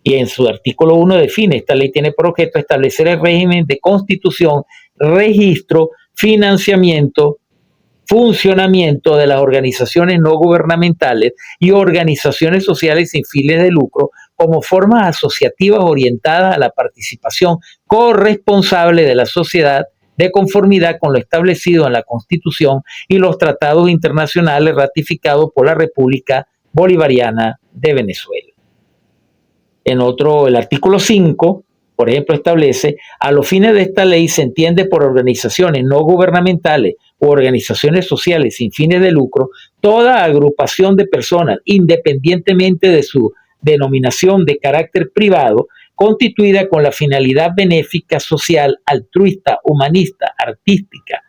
Y en su artículo 1 define: esta ley tiene por objeto establecer el régimen de constitución, registro, financiamiento, funcionamiento de las organizaciones no gubernamentales y organizaciones sociales sin fines de lucro como formas asociativas orientadas a la participación corresponsable de la sociedad de conformidad con lo establecido en la Constitución y los tratados internacionales ratificados por la República Bolivariana de Venezuela. El artículo 5, por ejemplo, establece: a los fines de esta ley se entiende por organizaciones no gubernamentales u organizaciones sociales sin fines de lucro toda agrupación de personas, independientemente de su denominación de carácter privado, constituida con la finalidad benéfica, social, altruista, humanista, artística,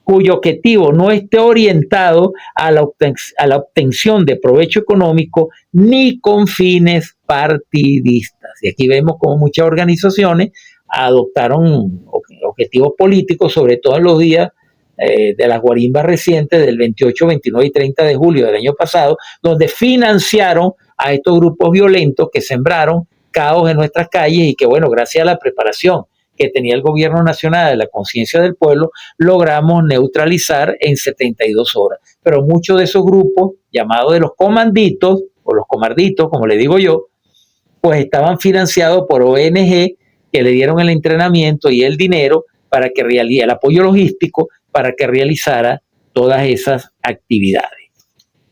cuyo objetivo no esté orientado a la obtención de provecho económico ni con fines partidistas. Y aquí vemos cómo muchas organizaciones adoptaron objetivos políticos, sobre todo en los días de las guarimbas recientes del 28, 29 y 30 de julio del año pasado, donde financiaron a estos grupos violentos que sembraron caos en nuestras calles y que, bueno, gracias a la preparación que tenía el gobierno nacional de la conciencia del pueblo, logramos neutralizar en 72 horas. Pero muchos de esos grupos, llamados de los comanditos, o los comarditos, como le digo yo, pues estaban financiados por ONG que le dieron el entrenamiento y el dinero para que realizara el apoyo logístico para que realizara todas esas actividades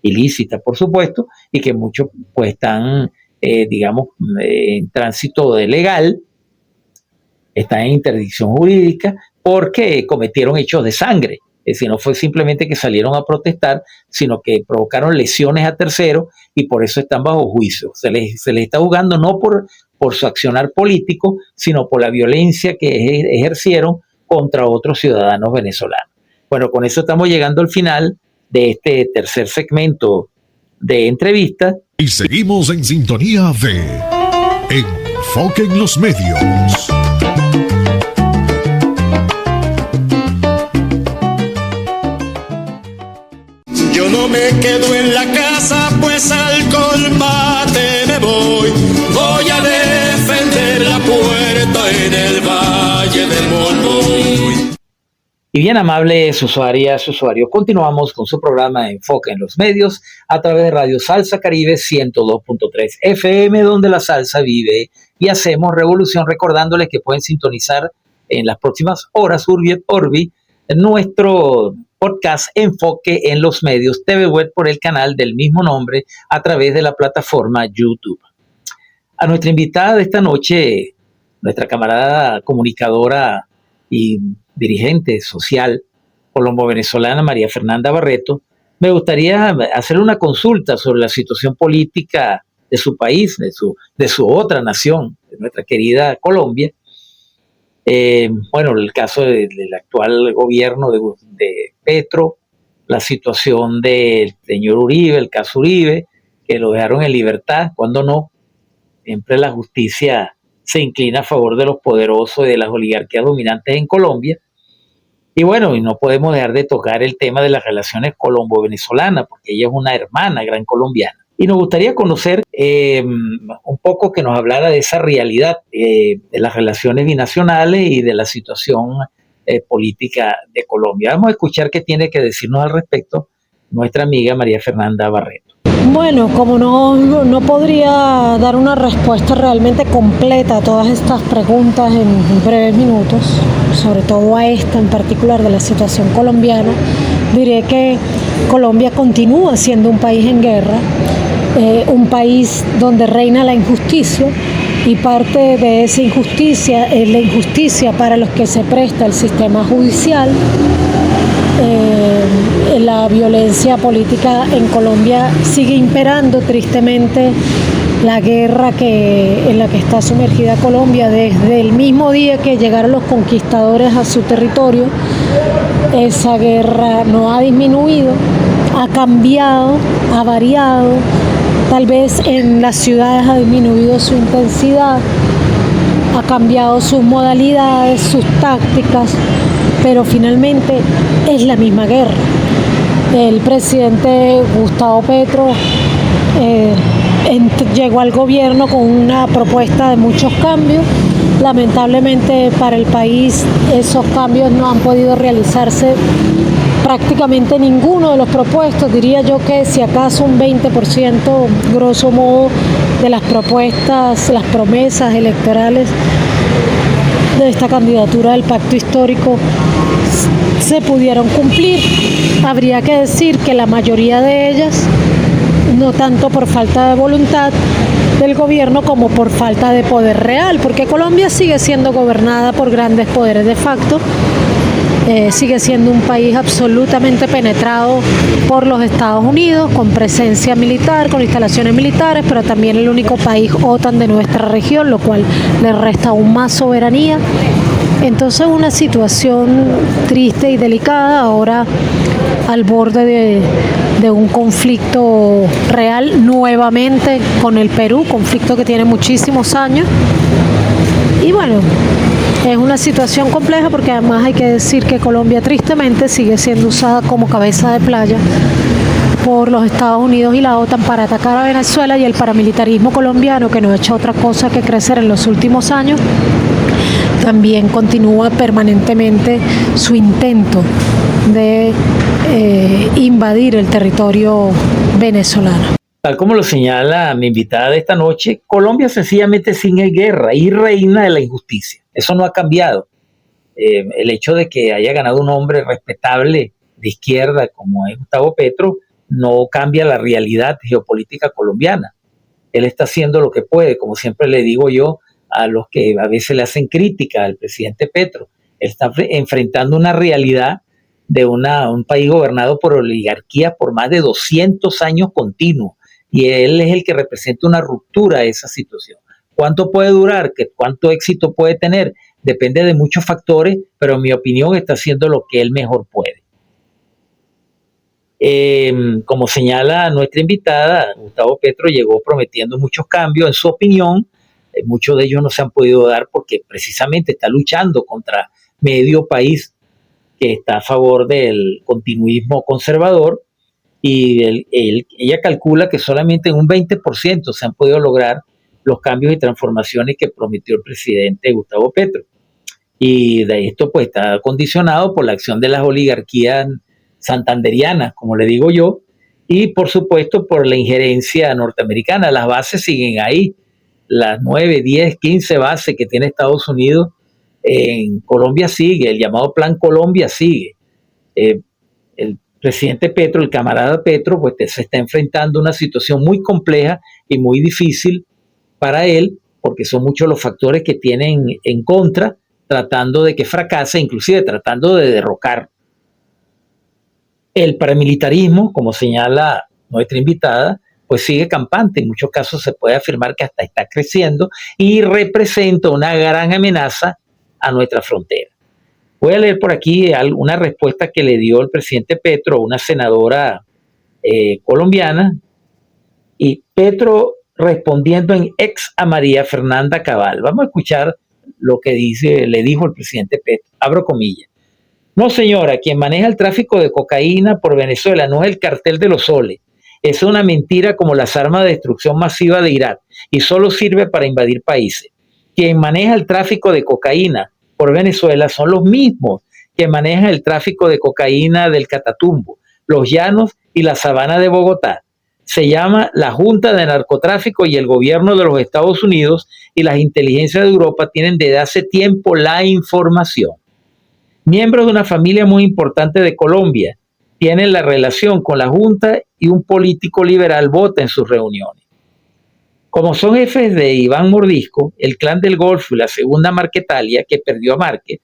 ilícitas, por supuesto, y que muchos pues están, en tránsito de legal, están en interdicción jurídica porque cometieron hechos de sangre. Es decir, no fue simplemente que salieron a protestar, sino que provocaron lesiones a terceros y por eso están bajo juicio. Se les está juzgando no por su accionar político, sino por la violencia que ejercieron contra otros ciudadanos venezolanos. Bueno, con eso estamos llegando al final de este tercer segmento de entrevista. Y seguimos en sintonía de Enfoque en los Medios. Yo no me quedo en la casa, pues al combate me voy. Voy a defender la puerta en el Valle del Molvoy. Y bien, amables usuarias, usuarios, continuamos con su programa Enfoque en los Medios a través de Radio Salsa Caribe 102.3 FM, donde la salsa vive y hacemos revolución, recordándoles que pueden sintonizar en las próximas horas, Urbi et Orbi, nuestro podcast Enfoque en los Medios TV Web por el canal del mismo nombre a través de la plataforma YouTube. A nuestra invitada de esta noche, nuestra camarada comunicadora y dirigente social colombo-venezolana María Fernanda Barreto, me gustaría hacerle una consulta sobre la situación política de su país, de su otra nación, de nuestra querida Colombia. Bueno, el caso del actual gobierno de Petro, la situación del señor Uribe, el caso Uribe, que lo dejaron en libertad, cuando no, siempre la justicia se inclina a favor de los poderosos y de las oligarquías dominantes en Colombia. Y bueno, y no podemos dejar de tocar el tema de las relaciones colombo-venezolanas, porque ella es una hermana gran colombiana. Y nos gustaría conocer un poco que nos hablara de esa realidad de las relaciones binacionales y de la situación política de Colombia. Vamos a escuchar qué tiene que decirnos al respecto nuestra amiga María Fernanda Barreto. Bueno, como no podría dar una respuesta realmente completa a todas estas preguntas en breves minutos, sobre todo a esta en particular de la situación colombiana, diré que Colombia continúa siendo un país en guerra, un país donde reina la injusticia, y parte de esa injusticia es la injusticia para los que se presta el sistema judicial. La violencia política en Colombia sigue imperando tristemente. La guerra en la que está sumergida Colombia desde el mismo día que llegaron los conquistadores a su territorio, esa guerra no ha disminuido, ha cambiado, ha variado. Tal vez en las ciudades ha disminuido su intensidad, ha cambiado sus modalidades, sus tácticas, pero finalmente es la misma guerra. El presidente Gustavo Petro llegó al gobierno con una propuesta de muchos cambios. Lamentablemente para el país esos cambios no han podido realizarse prácticamente ninguno de los propuestos. Diría yo que si acaso un 20%, grosso modo, de las propuestas, las promesas electorales de esta candidatura del pacto histórico se pudieron cumplir. Habría que decir que la mayoría de ellas, no tanto por falta de voluntad del gobierno como por falta de poder real, porque Colombia sigue siendo gobernada por grandes poderes de facto, sigue siendo un país absolutamente penetrado por los Estados Unidos, con presencia militar, con instalaciones militares, pero también el único país OTAN de nuestra región, lo cual le resta aún más soberanía. Entonces una situación triste y delicada, ahora al borde de un conflicto real nuevamente con el Perú, conflicto que tiene muchísimos años. Y bueno, Es una situación compleja porque además hay que decir que Colombia tristemente sigue siendo usada como cabeza de playa por los Estados Unidos y la OTAN para atacar a Venezuela, y el paramilitarismo colombiano, que no ha hecho otra cosa que crecer en los últimos años, también continúa permanentemente su intento de invadir el territorio venezolano. Tal como lo señala mi invitada de esta noche, Colombia sencillamente sigue guerra y reina de la injusticia. Eso no ha cambiado. El hecho de que haya ganado un hombre respetable de izquierda como es Gustavo Petro no cambia la realidad geopolítica colombiana. Él está haciendo lo que puede, como siempre le digo yo a los que a veces le hacen crítica al presidente Petro. Él está enfrentando una realidad de un país gobernado por oligarquía por más de 200 años continuos, y él es el que representa una ruptura de esa situación. ¿Cuánto puede durar? ¿Cuánto éxito puede tener? Depende de muchos factores, pero en mi opinión está haciendo lo que él mejor puede. Como señala nuestra invitada, Gustavo Petro llegó prometiendo muchos cambios. En su opinión, muchos de ellos no se han podido dar porque precisamente está luchando contra medio país que está a favor del continuismo conservador, y ella calcula que solamente en un 20% se han podido lograr los cambios y transformaciones que prometió el presidente Gustavo Petro. Y de esto pues está condicionado por la acción de las oligarquías santanderianas, como le digo yo, y por supuesto por la injerencia norteamericana. Las bases siguen ahí, las 9, 10, 15 bases que tiene Estados Unidos en Colombia sigue, el llamado Plan Colombia sigue. El presidente Petro, el camarada Petro, pues se está enfrentando a una situación muy compleja y muy difícil para él, porque son muchos los factores que tienen en contra, tratando de que fracase, inclusive tratando de derrocar. El paramilitarismo, como señala nuestra invitada, pues sigue campante. En muchos casos se puede afirmar que hasta está creciendo y representa una gran amenaza a nuestra frontera. Voy a leer por aquí una respuesta que le dio el presidente Petro a una senadora colombiana, y Petro respondiendo en ex a María Fernanda Cabal. Vamos a escuchar lo que le dijo el presidente Petro. Abro comillas. No, señora, quien maneja el tráfico de cocaína por Venezuela no es el cartel de los soles. Es una mentira como las armas de destrucción masiva de Irak y solo sirve para invadir países. Quien maneja el tráfico de cocaína por Venezuela son los mismos que manejan el tráfico de cocaína del Catatumbo, los Llanos y la Sabana de Bogotá. Se llama la Junta de Narcotráfico, y el gobierno de los Estados Unidos y las inteligencias de Europa tienen desde hace tiempo la información. Miembros de una familia muy importante de Colombia tienen la relación con la Junta, y un político liberal vota en sus reuniones. Como son jefes de Iván Mordisco, el Clan del Golfo y la Segunda Marquetalia, que perdió a Márquez,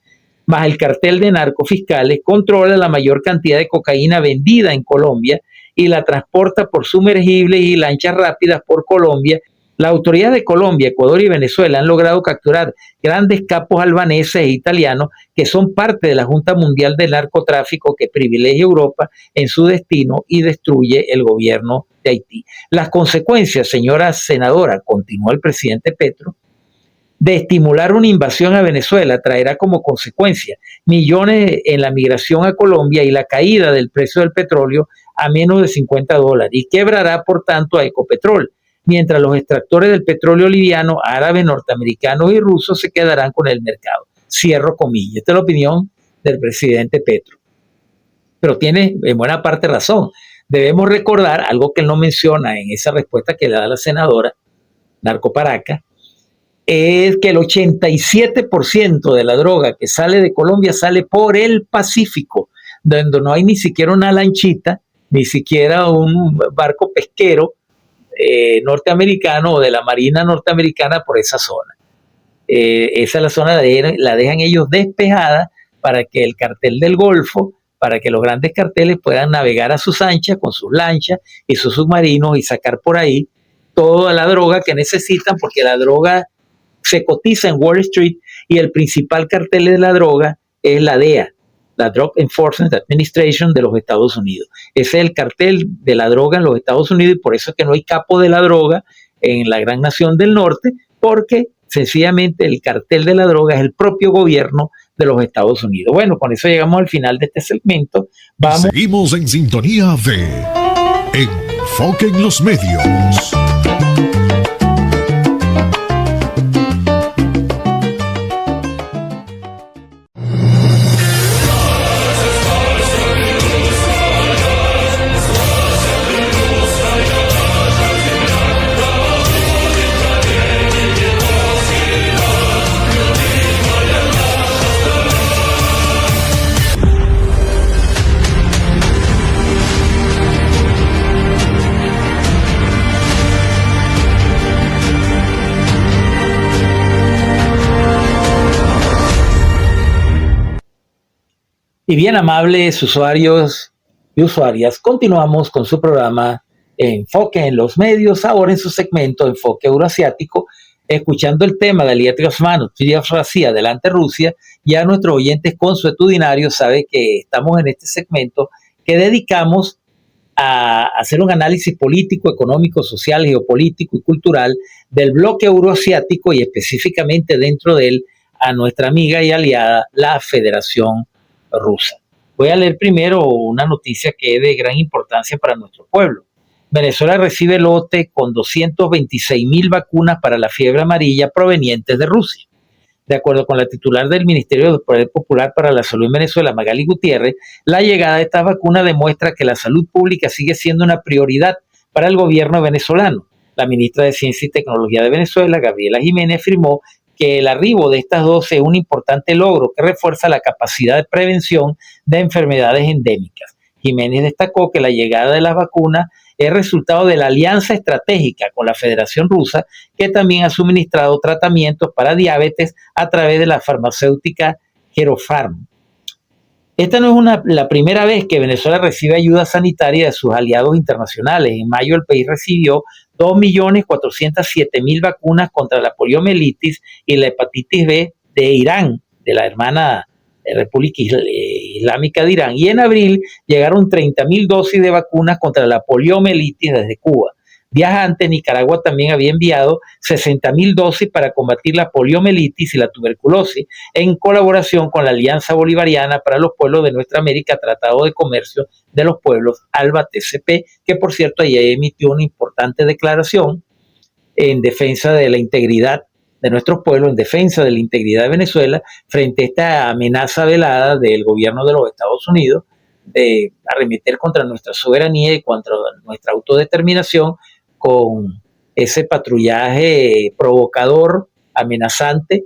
más el cartel de narcofiscales, controla la mayor cantidad de cocaína vendida en Colombia y la transporta por sumergibles y lanchas rápidas por Colombia. Las autoridades de Colombia, Ecuador y Venezuela han logrado capturar grandes capos albaneses e italianos que son parte de la Junta Mundial del Narcotráfico, que privilegia a Europa en su destino y destruye el gobierno de Haití. Las consecuencias, señora senadora, continuó el presidente Petro, de estimular una invasión a Venezuela traerá como consecuencia millones en la migración a Colombia y la caída del precio del petróleo a menos de $50, y quebrará por tanto a Ecopetrol, mientras los extractores del petróleo liviano, árabes, norteamericanos y rusos se quedarán con el mercado. Cierro comillas. Esta es la opinión del presidente Petro. Pero tiene en buena parte razón. Debemos recordar algo que él no menciona en esa respuesta que le da la senadora Narcoparaca, es que el 87% de la droga que sale de Colombia sale por el Pacífico, donde no hay ni siquiera una lanchita, ni siquiera un barco pesquero norteamericano o de la Marina norteamericana por esa zona. Esa es la zona, la dejan ellos despejada para que el cartel del Golfo, para que los grandes carteles puedan navegar a sus anchas con sus lanchas y sus submarinos y sacar por ahí toda la droga que necesitan, porque la droga se cotiza en Wall Street y el principal cartel de la droga es la DEA, la Drug Enforcement Administration de los Estados Unidos. Ese es el cartel de la droga en los Estados Unidos, y por eso es que no hay capo de la droga en la gran nación del norte, porque sencillamente el cartel de la droga es el propio gobierno de los Estados Unidos. Bueno, con eso llegamos al final de este segmento. Seguimos en sintonía de Enfoque en los Medios. Y bien, amables usuarios y usuarias, continuamos con su programa Enfoque en los Medios, ahora en su segmento Enfoque Euroasiático, escuchando el tema de Aliat Osmano, Rusia, adelante Rusia. Ya nuestros oyentes consuetudinarios saben que estamos en este segmento que dedicamos a hacer un análisis político, económico, social, geopolítico y cultural del bloque euroasiático y específicamente dentro de él a nuestra amiga y aliada, la Federación Rusa. Voy a leer primero una noticia que es de gran importancia para nuestro pueblo. Venezuela recibe lote con 226,000 vacunas para la fiebre amarilla provenientes de Rusia. De acuerdo con la titular del Ministerio del Poder Popular para la Salud en Venezuela, Magali Gutiérrez, la llegada de estas vacunas demuestra que la salud pública sigue siendo una prioridad para el gobierno venezolano. La ministra de Ciencia y Tecnología de Venezuela, Gabriela Jiménez, afirmó que el arribo de estas dosis es un importante logro que refuerza la capacidad de prevención de enfermedades endémicas. Jiménez destacó que la llegada de las vacunas es resultado de la alianza estratégica con la Federación Rusa, que también ha suministrado tratamientos para diabetes a través de la farmacéutica Geropharm. Esta no es la primera vez que Venezuela recibe ayuda sanitaria de sus aliados internacionales. En mayo el país recibió 2.407.000 vacunas contra la poliomielitis y la hepatitis B de Irán, de la hermana República Islámica de Irán. Y en abril llegaron 30.000 dosis de vacunas contra la poliomielitis desde Cuba. Días antes, Nicaragua también había enviado 60.000 dosis para combatir la poliomielitis y la tuberculosis en colaboración con la Alianza Bolivariana para los Pueblos de Nuestra América, Tratado de Comercio de los Pueblos, ALBA-TCP, que por cierto ayer emitió una importante declaración en defensa de la integridad de nuestros pueblos, en defensa de la integridad de Venezuela, frente a esta amenaza velada del gobierno de los Estados Unidos de arremeter contra nuestra soberanía y contra nuestra autodeterminación, con ese patrullaje provocador, amenazante,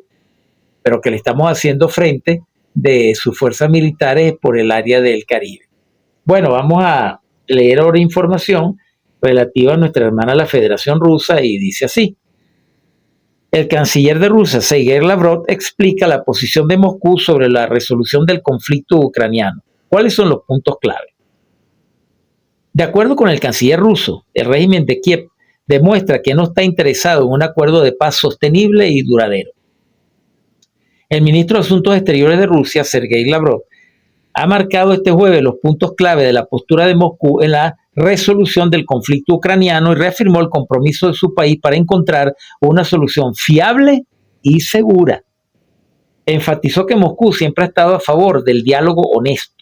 pero que le estamos haciendo frente de sus fuerzas militares por el área del Caribe. Bueno, vamos a leer ahora información relativa a nuestra hermana la Federación Rusa y dice así. El canciller de Rusia, Sergei Lavrov, explica la posición de Moscú sobre la resolución del conflicto ucraniano. ¿Cuáles son los puntos clave? De acuerdo con el canciller ruso, el régimen de Kiev demuestra que no está interesado en un acuerdo de paz sostenible y duradero. El ministro de Asuntos Exteriores de Rusia, Sergei Lavrov, ha marcado este jueves los puntos clave de la postura de Moscú en la resolución del conflicto ucraniano y reafirmó el compromiso de su país para encontrar una solución fiable y segura. Enfatizó que Moscú siempre ha estado a favor del diálogo honesto.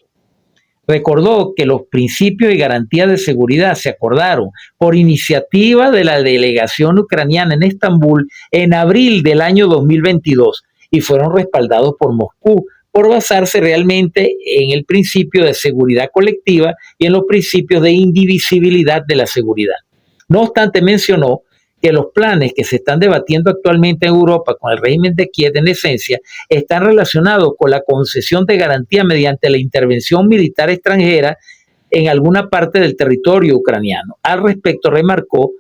Recordó que los principios y garantías de seguridad se acordaron por iniciativa de la delegación ucraniana en Estambul en abril del año 2022 y fueron respaldados por Moscú por basarse realmente en el principio de seguridad colectiva y en los principios de indivisibilidad de la seguridad. No obstante, mencionó que los planes que se están debatiendo actualmente en Europa con el régimen de Kiev, en esencia, están relacionados con la concesión de garantía mediante la intervención militar extranjera en alguna parte del territorio ucraniano. Al respecto, remarcó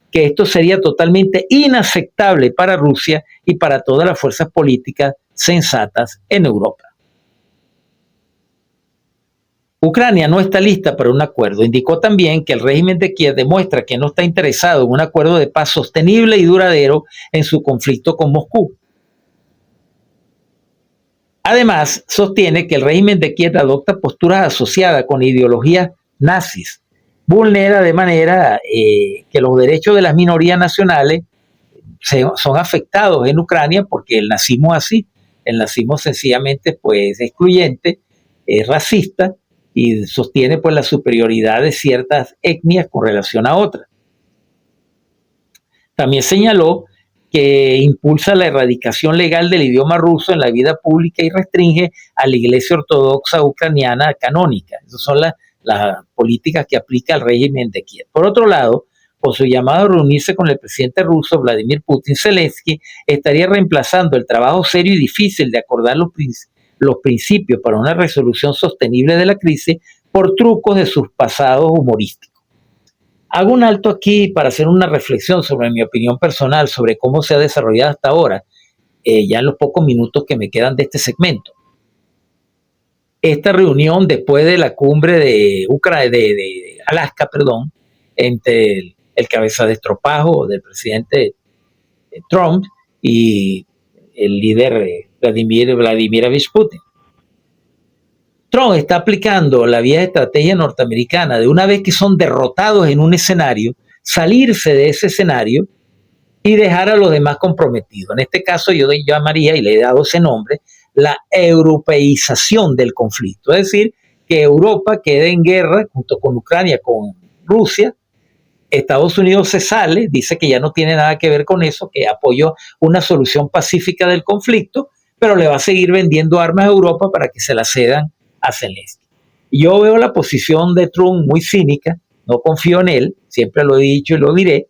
que esto sería totalmente inaceptable para Rusia y para todas las fuerzas políticas sensatas en Europa. Ucrania no está lista para un acuerdo. Indicó también que el régimen de Kiev demuestra que no está interesado en un acuerdo de paz sostenible y duradero en su conflicto con Moscú. Además, sostiene que el régimen de Kiev adopta posturas asociadas con ideologías nazis, vulnera de manera que los derechos de las minorías nacionales, son afectados en Ucrania porque el nazismo es así. El nazismo sencillamente pues, es excluyente, es racista y sostiene pues, la superioridad de ciertas etnias con relación a otras. También señaló que impulsa la erradicación legal del idioma ruso en la vida pública y restringe a la Iglesia Ortodoxa Ucraniana canónica. Esas son las políticas que aplica el régimen de Kiev. Por otro lado, con su llamado a reunirse con el presidente ruso Vladimir Putin, Zelensky estaría reemplazando el trabajo serio y difícil de acordar los principios para una resolución sostenible de la crisis por trucos de sus pasados humorísticos. Hago un alto aquí para hacer una reflexión sobre mi opinión personal sobre cómo se ha desarrollado hasta ahora, ya en los pocos minutos que me quedan de este segmento. Esta reunión después de la cumbre de Alaska, entre el cabeza de estropajo del presidente Trump y el líder Vladimir Putin. Trump está aplicando la vieja estrategia norteamericana de una vez que son derrotados en un escenario, salirse de ese escenario y dejar a los demás comprometidos. En este caso yo llamaría, y le he dado ese nombre, la europeización del conflicto. Es decir, que Europa quede en guerra junto con Ucrania, con Rusia. Estados Unidos se sale, dice que ya no tiene nada que ver con eso, que apoyó una solución pacífica del conflicto, pero le va a seguir vendiendo armas a Europa para que se las cedan a Zelensky. Yo veo la posición de Trump muy cínica, no confío en él, siempre lo he dicho y lo diré.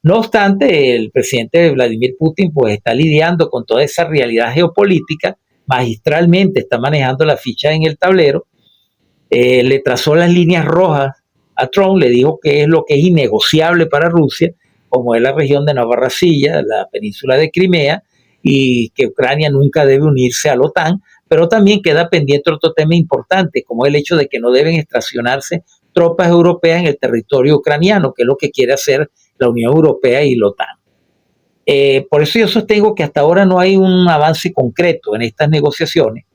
No obstante, el presidente Vladimir Putin pues está lidiando con toda esa realidad geopolítica, magistralmente está manejando la ficha en el tablero, le trazó las líneas rojas a Trump, le dijo que es lo que es innegociable para Rusia, como es la región de Novorossiya, la península de Crimea, y que Ucrania nunca debe unirse a la OTAN, pero también queda pendiente otro tema importante, como el hecho de que no deben extraccionarse tropas europeas en el territorio ucraniano, que es lo que quiere hacer la Unión Europea y la OTAN. Por eso yo sostengo que hasta ahora no hay un avance concreto en estas negociaciones.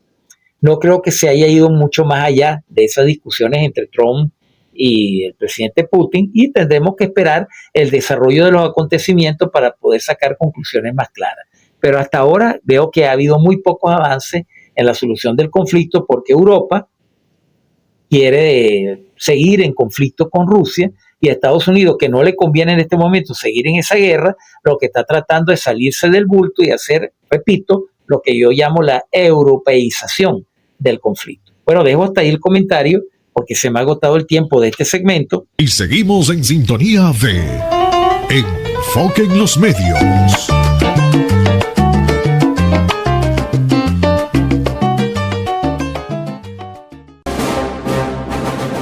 No creo que se haya ido mucho más allá de esas discusiones entre Trump y el presidente Putin, y tendremos que esperar el desarrollo de los acontecimientos para poder sacar conclusiones más claras. Pero hasta ahora veo que ha habido muy pocos avances en la solución del conflicto porque Europa quiere seguir en conflicto con Rusia y a Estados Unidos, que no le conviene en este momento seguir en esa guerra, lo que está tratando es salirse del bulto y hacer, repito, lo que yo llamo la europeización del conflicto. Bueno, dejo hasta ahí el comentario porque se me ha agotado el tiempo de este segmento. Y seguimos en sintonía de Enfoque en los Medios.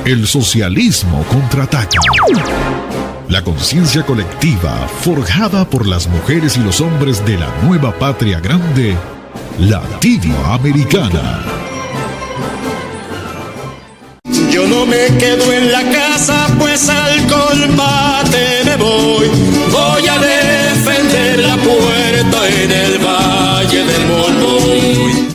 El socialismo contraataca. La conciencia colectiva forjada por las mujeres y los hombres de la nueva patria grande, latinoamericana. Yo no me quedo en la casa, pues al combate me voy. Voy a defender la puerta en el Valle del Molmoy.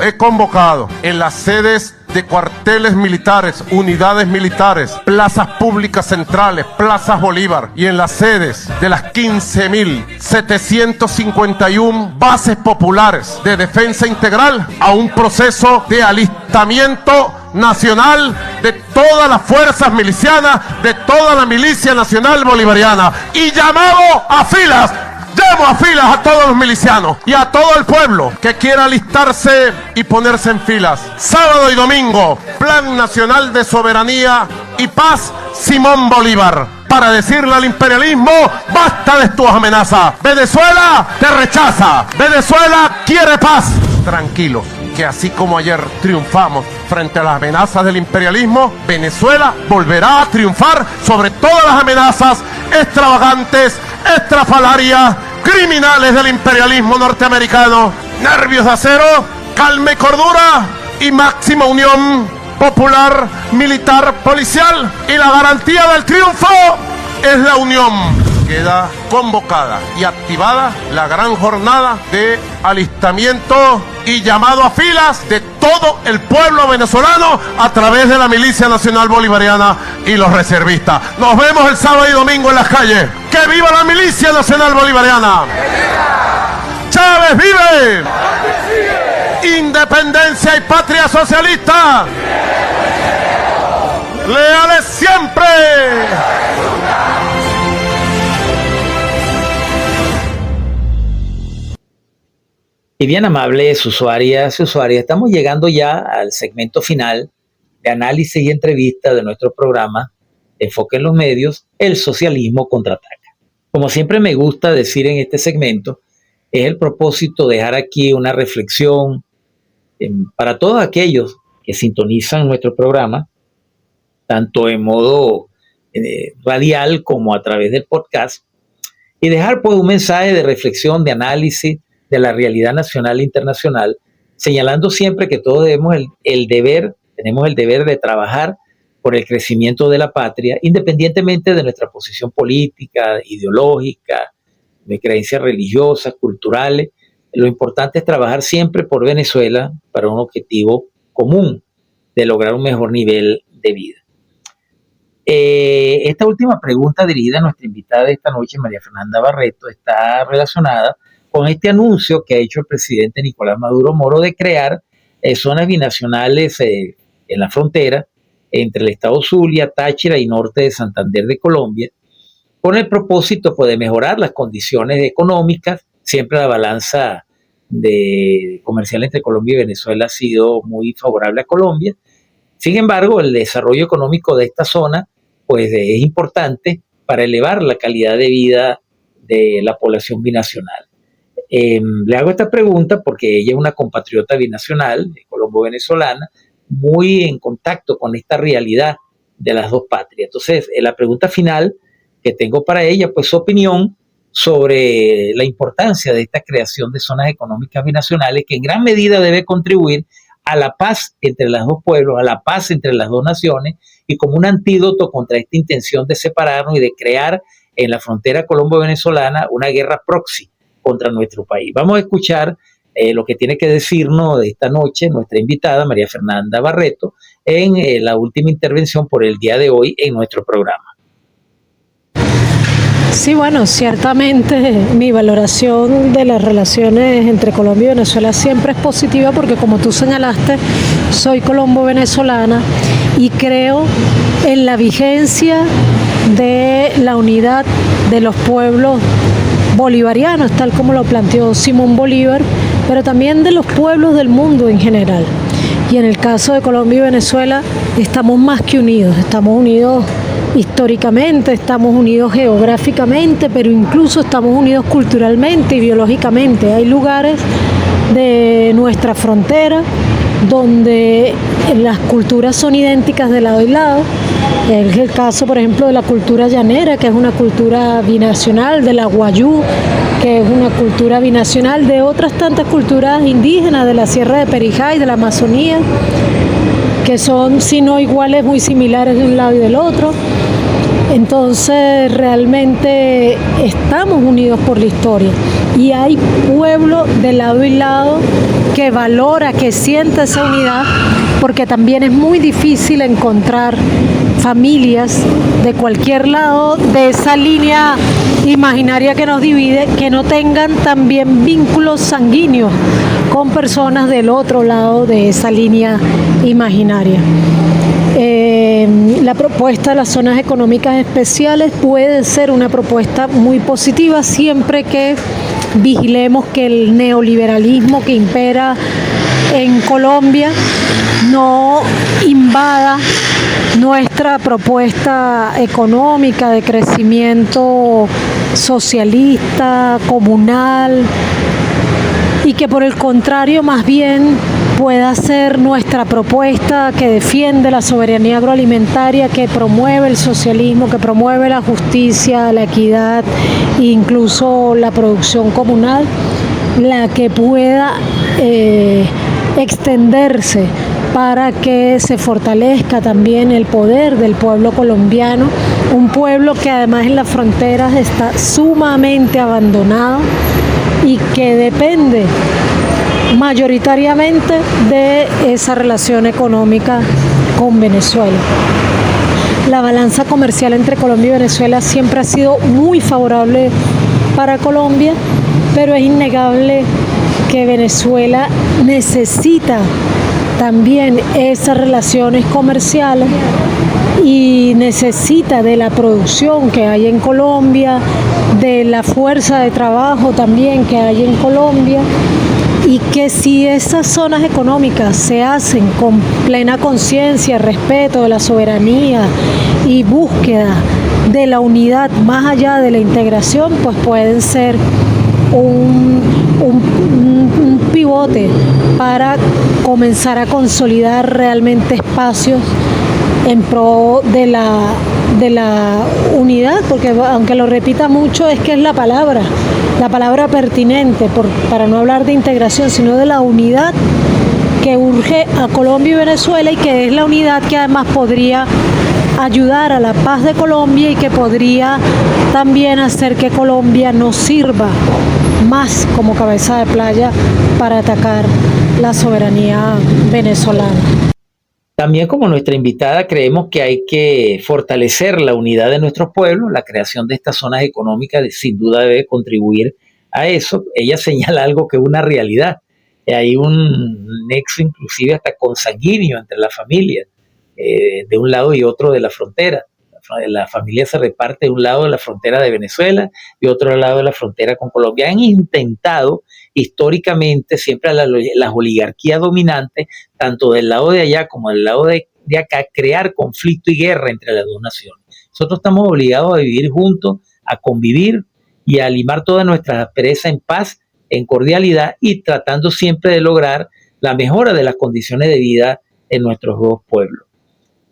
He convocado en las sedes de cuarteles militares, unidades militares, plazas públicas centrales, plazas Bolívar y en las sedes de las 15.751 bases populares de defensa integral a un proceso de alistamiento nacional de todas las fuerzas milicianas, de toda la milicia nacional bolivariana y llamado a filas. Llamo a filas a todos los milicianos y a todo el pueblo que quiera alistarse y ponerse en filas. Sábado y domingo, Plan Nacional de Soberanía y Paz Simón Bolívar. Para decirle al imperialismo, basta de tus amenazas. Venezuela te rechaza. Venezuela quiere paz. Tranquilos, que así como ayer triunfamos frente a las amenazas del imperialismo, Venezuela volverá a triunfar sobre todas las amenazas extravagantes, estrafalarias, criminales del imperialismo norteamericano. Nervios de acero, calma y cordura y máxima unión popular, militar, policial. Y la garantía del triunfo es la unión. queda convocada y activada la gran jornada de alistamiento y llamado a filas de todo el pueblo venezolano a través de la Milicia Nacional Bolivariana y los reservistas. Nos vemos el sábado y domingo en las calles. ¡Que viva la Milicia Nacional Bolivariana! ¡Chávez vive! ¡Independencia y patria socialista! ¡Leales siempre! Y bien amables usuarias y usuarios, estamos llegando ya al segmento final de análisis y entrevista de nuestro programa Enfoque en los Medios, el socialismo contraataca. Como siempre me gusta decir en este segmento, es el propósito dejar aquí una reflexión para todos aquellos que sintonizan nuestro programa, tanto en modo radial como a través del podcast, y dejar pues un mensaje de reflexión, de análisis de la realidad nacional e internacional, señalando siempre que todos tenemos el deber de trabajar por el crecimiento de la patria, independientemente de nuestra posición política, ideológica, de creencias religiosas, culturales. Lo importante es trabajar siempre por Venezuela para un objetivo común de lograr un mejor nivel de vida. Esta última pregunta dirigida a nuestra invitada de esta noche, María Fernanda Barreto, está relacionada con este anuncio que ha hecho el presidente Nicolás Maduro Moro de crear zonas binacionales en la frontera entre el estado Zulia, Táchira y norte de Santander de Colombia, con el propósito pues, de mejorar las condiciones económicas. Siempre la balanza comercial entre Colombia y Venezuela ha sido muy favorable a Colombia. Sin embargo, el desarrollo económico de esta zona pues, es importante para elevar la calidad de vida de la población binacional. Le hago esta pregunta porque ella es una compatriota binacional, colombo-venezolana, muy en contacto con esta realidad de las dos patrias. Entonces, la pregunta final que tengo para ella, pues su opinión sobre la importancia de esta creación de zonas económicas binacionales que en gran medida debe contribuir a la paz entre los dos pueblos, a la paz entre las dos naciones y como un antídoto contra esta intención de separarnos y de crear en la frontera colombo-venezolana una guerra proxy contra nuestro país. Vamos a escuchar lo que tiene que decirnos de esta noche nuestra invitada María Fernanda Barreto en la última intervención por el día de hoy en nuestro programa. Sí, bueno, ciertamente mi valoración de las relaciones entre Colombia y Venezuela siempre es positiva porque como tú señalaste, soy colombo-venezolana y creo en la vigencia de la unidad de los pueblos bolivarianos, tal como lo planteó Simón Bolívar, pero también de los pueblos del mundo en general. Y en el caso de Colombia y Venezuela estamos más que unidos, estamos unidos históricamente, estamos unidos geográficamente, pero incluso estamos unidos culturalmente y biológicamente. Hay lugares de nuestra frontera donde las culturas son idénticas de lado y lado. Es el caso, por ejemplo, de la cultura llanera, que es una cultura binacional, de la guayú, que es una cultura binacional, de otras tantas culturas indígenas, de la Sierra de Perijá y de la Amazonía, que son, si no iguales, muy similares de un lado y del otro. Entonces, realmente estamos unidos por la historia y hay pueblo de lado y lado que valora, que siente esa unidad, porque también es muy difícil encontrar familias de cualquier lado de esa línea imaginaria que nos divide, que no tengan también vínculos sanguíneos con personas del otro lado de esa línea imaginaria. La propuesta de las zonas económicas especiales puede ser una propuesta muy positiva siempre que vigilemos que el neoliberalismo que impera en Colombia no invada nuestra propuesta económica de crecimiento socialista, comunal, y que por el contrario más bien pueda ser nuestra propuesta que defiende la soberanía agroalimentaria, que promueve el socialismo, que promueve la justicia, la equidad e incluso la producción comunal, la que pueda extenderse para que se fortalezca también el poder del pueblo colombiano, un pueblo que además en las fronteras está sumamente abandonado y que depende mayoritariamente de esa relación económica con Venezuela. La balanza comercial entre Colombia y Venezuela siempre ha sido muy favorable para Colombia, pero es innegable que Venezuela necesita también esas relaciones comerciales y necesita de la producción que hay en Colombia, de la fuerza de trabajo también que hay en Colombia, y que si esas zonas económicas se hacen con plena conciencia, respeto de la soberanía y búsqueda de la unidad más allá de la integración, pues pueden ser un pivote para comenzar a consolidar realmente espacios en pro de la unidad, porque aunque lo repita mucho, es que es la palabra pertinente, para no hablar de integración, sino de la unidad que urge a Colombia y Venezuela, y que es la unidad que además podría ayudar a la paz de Colombia y que podría también hacer que Colombia nos sirva más como cabeza de playa para atacar la soberanía venezolana. También, como nuestra invitada, creemos que hay que fortalecer la unidad de nuestros pueblos. La creación de estas zonas económicas sin duda debe contribuir a eso. Ella señala algo que es una realidad. Hay un nexo inclusive hasta consanguíneo entre las familias, de un lado y otro de la frontera. La familia se reparte de un lado de la frontera de Venezuela y otro lado de la frontera con Colombia. Han intentado históricamente siempre las oligarquías dominantes, tanto del lado de allá como del lado de acá, crear conflicto y guerra entre las dos naciones. Nosotros estamos obligados a vivir juntos, a convivir y a limar todas nuestras asperezas en paz, en cordialidad, y tratando siempre de lograr la mejora de las condiciones de vida en nuestros dos pueblos.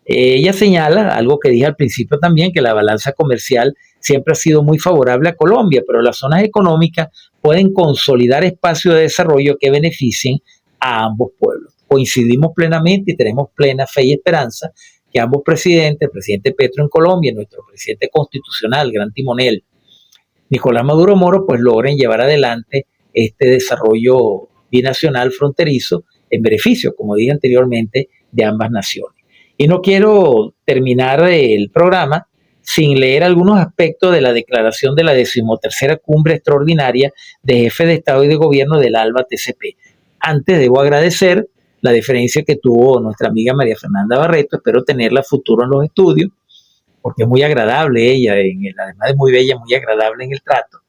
Ella señala, algo que dije al principio también, que la balanza comercial siempre ha sido muy favorable a Colombia, pero las zonas económicas pueden consolidar espacios de desarrollo que beneficien a ambos pueblos. Coincidimos plenamente y tenemos plena fe y esperanza que ambos presidentes, el presidente Petro en Colombia y nuestro presidente constitucional, gran timonel, Nicolás Maduro Moro, pues logren llevar adelante este desarrollo binacional fronterizo en beneficio, como dije anteriormente, de ambas naciones. Y no quiero terminar el programa sin leer algunos aspectos de la declaración de la 13ª Cumbre Extraordinaria de Jefes de Estado y de Gobierno del ALBA TCP. Antes debo agradecer la deferencia que tuvo nuestra amiga María Fernanda Barreto. Espero tenerla futuro en los estudios, porque es muy agradable ella, además de muy bella, muy agradable en el trato.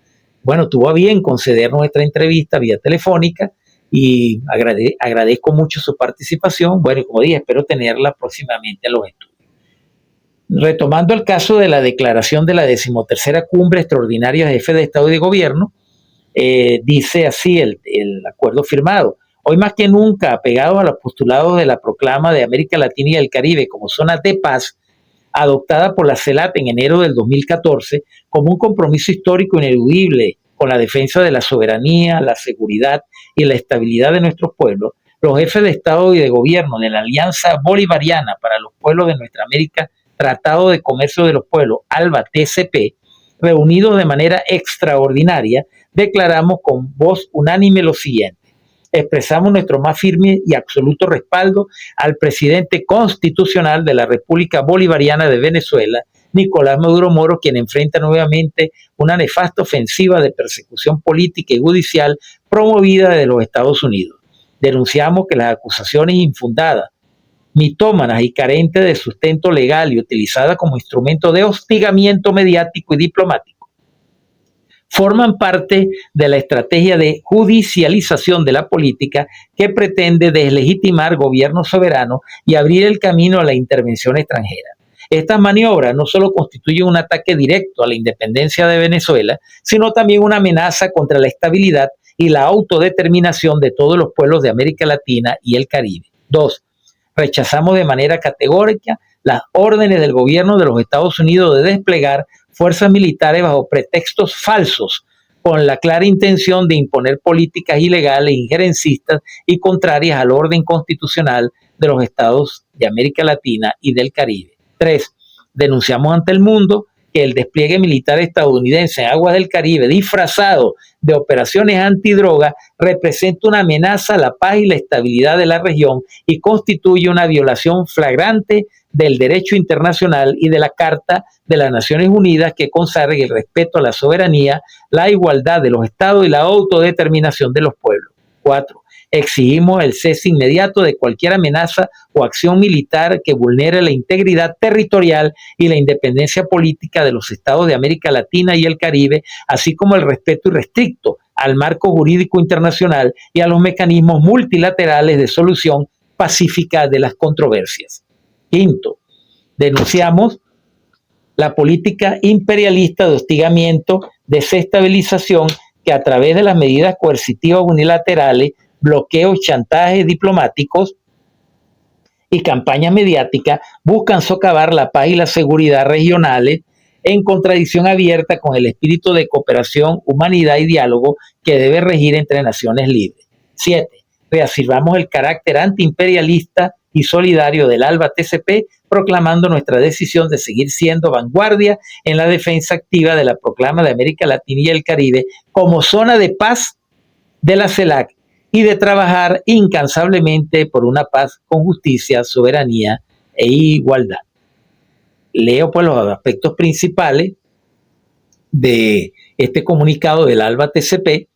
Bueno, tuvo a bien conceder nuestra entrevista vía telefónica y agradezco mucho su participación. Bueno, como dije, espero tenerla próximamente en los estudios. Retomando el caso de la declaración de la 13ª Cumbre Extraordinaria de Jefes de Estado y de Gobierno, dice así el acuerdo firmado: hoy más que nunca, apegados a los postulados de la proclama de América Latina y el Caribe como zonas de paz, adoptada por la CELAC en enero del 2014 como un compromiso histórico ineludible con la defensa de la soberanía, la seguridad y la estabilidad de nuestros pueblos, los jefes de Estado y de Gobierno de la Alianza Bolivariana para los Pueblos de Nuestra América, Tratado de Comercio de los Pueblos, ALBA TCP, reunidos de manera extraordinaria, declaramos con voz unánime lo siguiente: expresamos nuestro más firme y absoluto respaldo al presidente constitucional de la República Bolivariana de Venezuela, Nicolás Maduro Moro, quien enfrenta nuevamente una nefasta ofensiva de persecución política y judicial promovida desde los Estados Unidos. Denunciamos que las acusaciones infundadas, mitómanas y carentes de sustento legal y utilizadas como instrumento de hostigamiento mediático y diplomático forman parte de la estrategia de judicialización de la política que pretende deslegitimar gobiernos soberanos y abrir el camino a la intervención extranjera. Estas maniobras no solo constituyen un ataque directo a la independencia de Venezuela, sino también una amenaza contra la estabilidad y la autodeterminación de todos los pueblos de América Latina y el Caribe. 2. Rechazamos de manera categórica las órdenes del gobierno de los Estados Unidos de desplegar fuerzas militares bajo pretextos falsos, con la clara intención de imponer políticas ilegales, injerencistas y contrarias al orden constitucional de los estados de América Latina y del Caribe. 3. Denunciamos ante el mundo que el despliegue militar estadounidense en aguas del Caribe, disfrazado de operaciones antidroga, representa una amenaza a la paz y la estabilidad de la región y constituye una violación flagrante del derecho internacional y de la Carta de las Naciones Unidas, que consagra el respeto a la soberanía, la igualdad de los estados y la autodeterminación de los pueblos. 4. Exigimos el cese inmediato de cualquier amenaza o acción militar que vulnere la integridad territorial y la independencia política de los estados de América Latina y el Caribe, así como el respeto irrestricto al marco jurídico internacional y a los mecanismos multilaterales de solución pacífica de las controversias. 5. Denunciamos la política imperialista de hostigamiento, desestabilización, que a través de las medidas coercitivas unilaterales, bloqueos, chantajes diplomáticos y campañas mediáticas buscan socavar la paz y la seguridad regionales, en contradicción abierta con el espíritu de cooperación, humanidad y diálogo que debe regir entre naciones libres. 7. Reafirmamos el carácter antiimperialista y solidario del ALBA TCP, proclamando nuestra decisión de seguir siendo vanguardia en la defensa activa de la proclama de América Latina y el Caribe como zona de paz de la CELAC y de trabajar incansablemente por una paz con justicia, soberanía e igualdad. Leo pues los aspectos principales de este comunicado del ALBA TCP.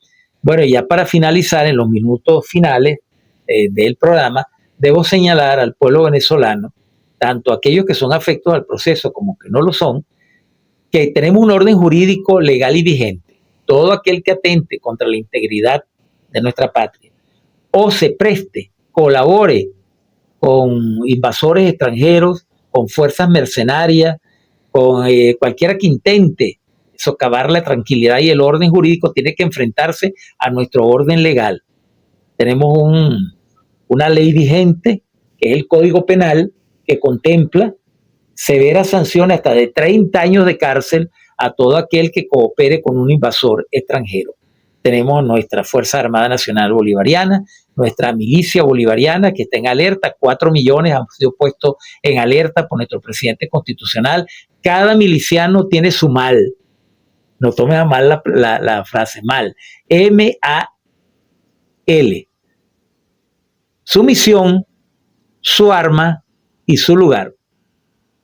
Bueno, ya para finalizar, en los minutos finales del programa, debo señalar al pueblo venezolano, tanto aquellos que son afectos al proceso como que no lo son, que tenemos un orden jurídico legal y vigente. Todo aquel que atente contra la integridad de nuestra patria o se preste, colabore con invasores extranjeros, con fuerzas mercenarias, con cualquiera que intente socavar la tranquilidad y el orden jurídico, tiene que enfrentarse a nuestro orden legal. Tenemos una ley vigente, que es el Código Penal, que contempla severas sanciones hasta de 30 años de cárcel a todo aquel que coopere con un invasor extranjero. Tenemos nuestra Fuerza Armada Nacional Bolivariana, nuestra milicia bolivariana que está en alerta. 4 millones han sido puestos en alerta por nuestro presidente constitucional. Cada miliciano tiene su mal. No tomes a mal la frase mal. M-A-L. Su misión, su arma y su lugar.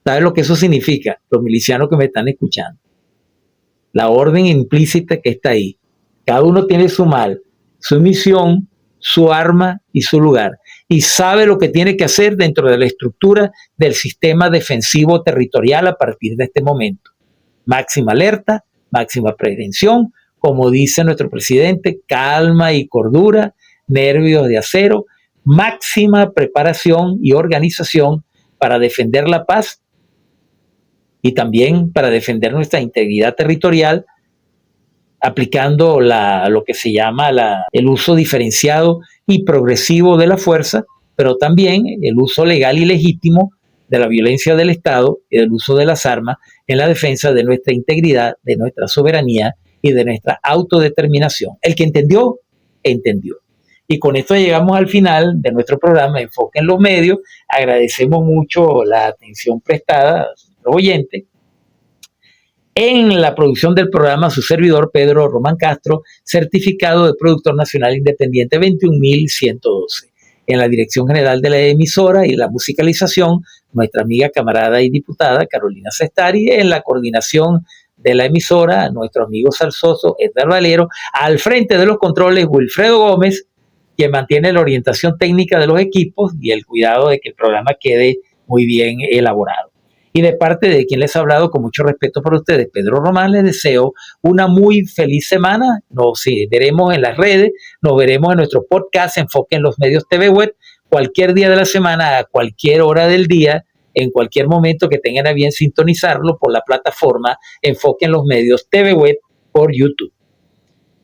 ¿Sabes lo que eso significa? Los milicianos que me están escuchando. La orden implícita que está ahí. Cada uno tiene su mal, su misión, su arma y su lugar. Y sabe lo que tiene que hacer dentro de la estructura del sistema defensivo territorial a partir de este momento. Máxima alerta, máxima prevención, como dice nuestro presidente, calma y cordura, nervios de acero, máxima preparación y organización para defender la paz y también para defender nuestra integridad territorial, aplicando lo que se llama el uso diferenciado y progresivo de la fuerza, pero también el uso legal y legítimo de la violencia del Estado y del uso de las armas en la defensa de nuestra integridad, de nuestra soberanía y de nuestra autodeterminación. El que entendió, entendió. Y con esto llegamos al final de nuestro programa Enfoque en los Medios. Agradecemos mucho la atención prestada a nuestros oyentes. En la producción del programa, su servidor Pedro Román Castro, certificado de productor nacional independiente 21112. En la dirección general de la emisora y la musicalización, nuestra amiga, camarada y diputada Carolina Sestari. En la coordinación de la emisora, nuestro amigo salsoso Edgar Valero. Al frente de los controles, Wilfredo Gómez, quien mantiene la orientación técnica de los equipos y el cuidado de que el programa quede muy bien elaborado. Y de parte de quien les ha hablado, con mucho respeto por ustedes, Pedro Román, les deseo una muy feliz semana. Nos veremos en las redes, nos veremos en nuestro podcast Enfoque en los Medios TV Web, cualquier día de la semana, a cualquier hora del día, en cualquier momento que tengan a bien sintonizarlo por la plataforma Enfoque en los Medios TV Web por YouTube.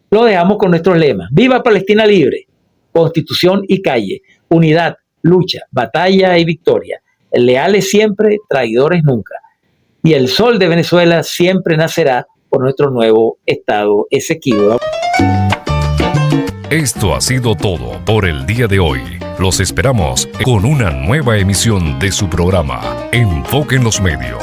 Lo dejamos con nuestros lemas. ¡Viva Palestina Libre! Constitución y calle, unidad, lucha, batalla y victoria. Leales siempre, traidores nunca. Y el sol de Venezuela siempre nacerá por nuestro nuevo Estado Esequibo. Esto ha sido todo por el día de hoy. Los esperamos con una nueva emisión de su programa Enfoque en los Medios.